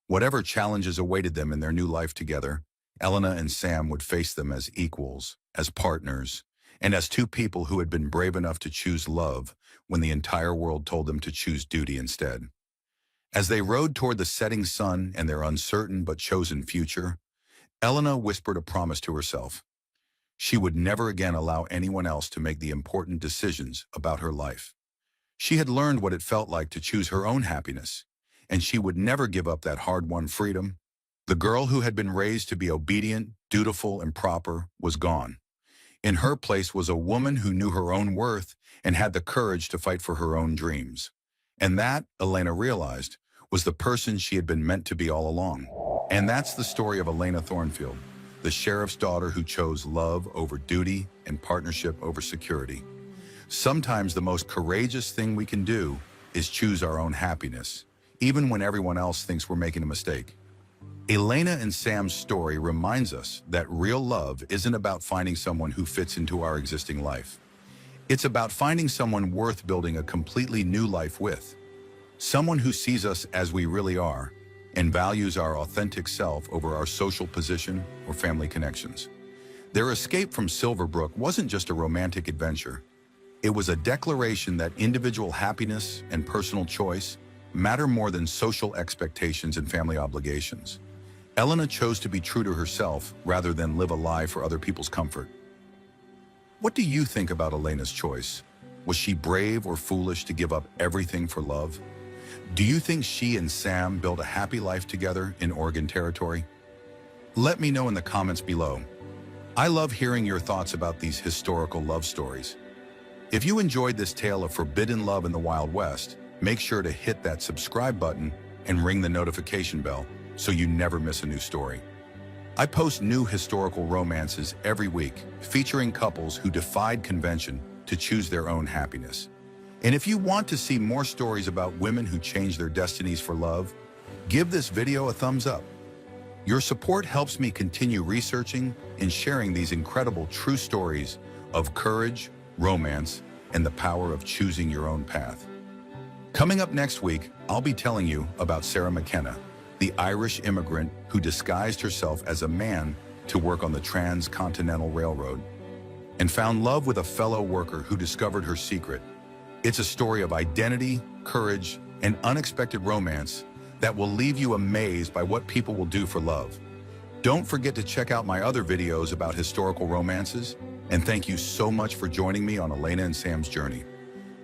Whatever challenges awaited them in their new life together, Elena and Sam would face them as equals, as partners, and as two people who had been brave enough to choose love when the entire world told them to choose duty instead. As they rode toward the setting sun and their uncertain but chosen future, Elena whispered a promise to herself. She would never again allow anyone else to make the important decisions about her life. She had learned what it felt like to choose her own happiness, and she would never give up that hard-won freedom. The girl who had been raised to be obedient, dutiful, and proper was gone. In her place was a woman who knew her own worth and had the courage to fight for her own dreams. And that, Elena realized, was the person she had been meant to be all along. And that's the story of Elena Thornfield, the sheriff's daughter who chose love over duty and partnership over security. Sometimes the most courageous thing we can do is choose our own happiness, even when everyone else thinks we're making a mistake. Elena and Sam's story reminds us that real love isn't about finding someone who fits into our existing life. It's about finding someone worth building a completely new life with. Someone who sees us as we really are and values our authentic self over our social position or family connections. Their escape from Silverbrook wasn't just a romantic adventure. It was a declaration that individual happiness and personal choice matter more than social expectations and family obligations. Elena chose to be true to herself rather than live a lie for other people's comfort. What do you think about Elena's choice? Was she brave or foolish to give up everything for love? Do you think she and Sam built a happy life together in Oregon Territory? Let me know in the comments below. I love hearing your thoughts about these historical love stories. If you enjoyed this tale of forbidden love in the Wild West, make sure to hit that subscribe button and ring the notification bell so you never miss a new story. I post new historical romances every week featuring couples who defied convention to choose their own happiness. And if you want to see more stories about women who change their destinies for love, give this video a thumbs up. Your support helps me continue researching and sharing these incredible true stories of courage, romance, and the power of choosing your own path. Coming up next week, I'll be telling you about Sarah McKenna, the Irish immigrant who disguised herself as a man to work on the Transcontinental Railroad and found love with a fellow worker who discovered her secret. It's a story of identity, courage, and unexpected romance that will leave you amazed by what people will do for love. Don't forget to check out my other videos about historical romances, and thank you so much for joining me on Elena and Sam's journey.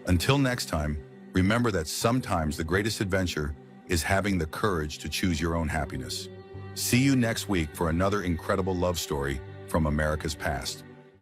Until next time, remember that sometimes the greatest adventure is having the courage to choose your own happiness. See you next week for another incredible love story from America's past.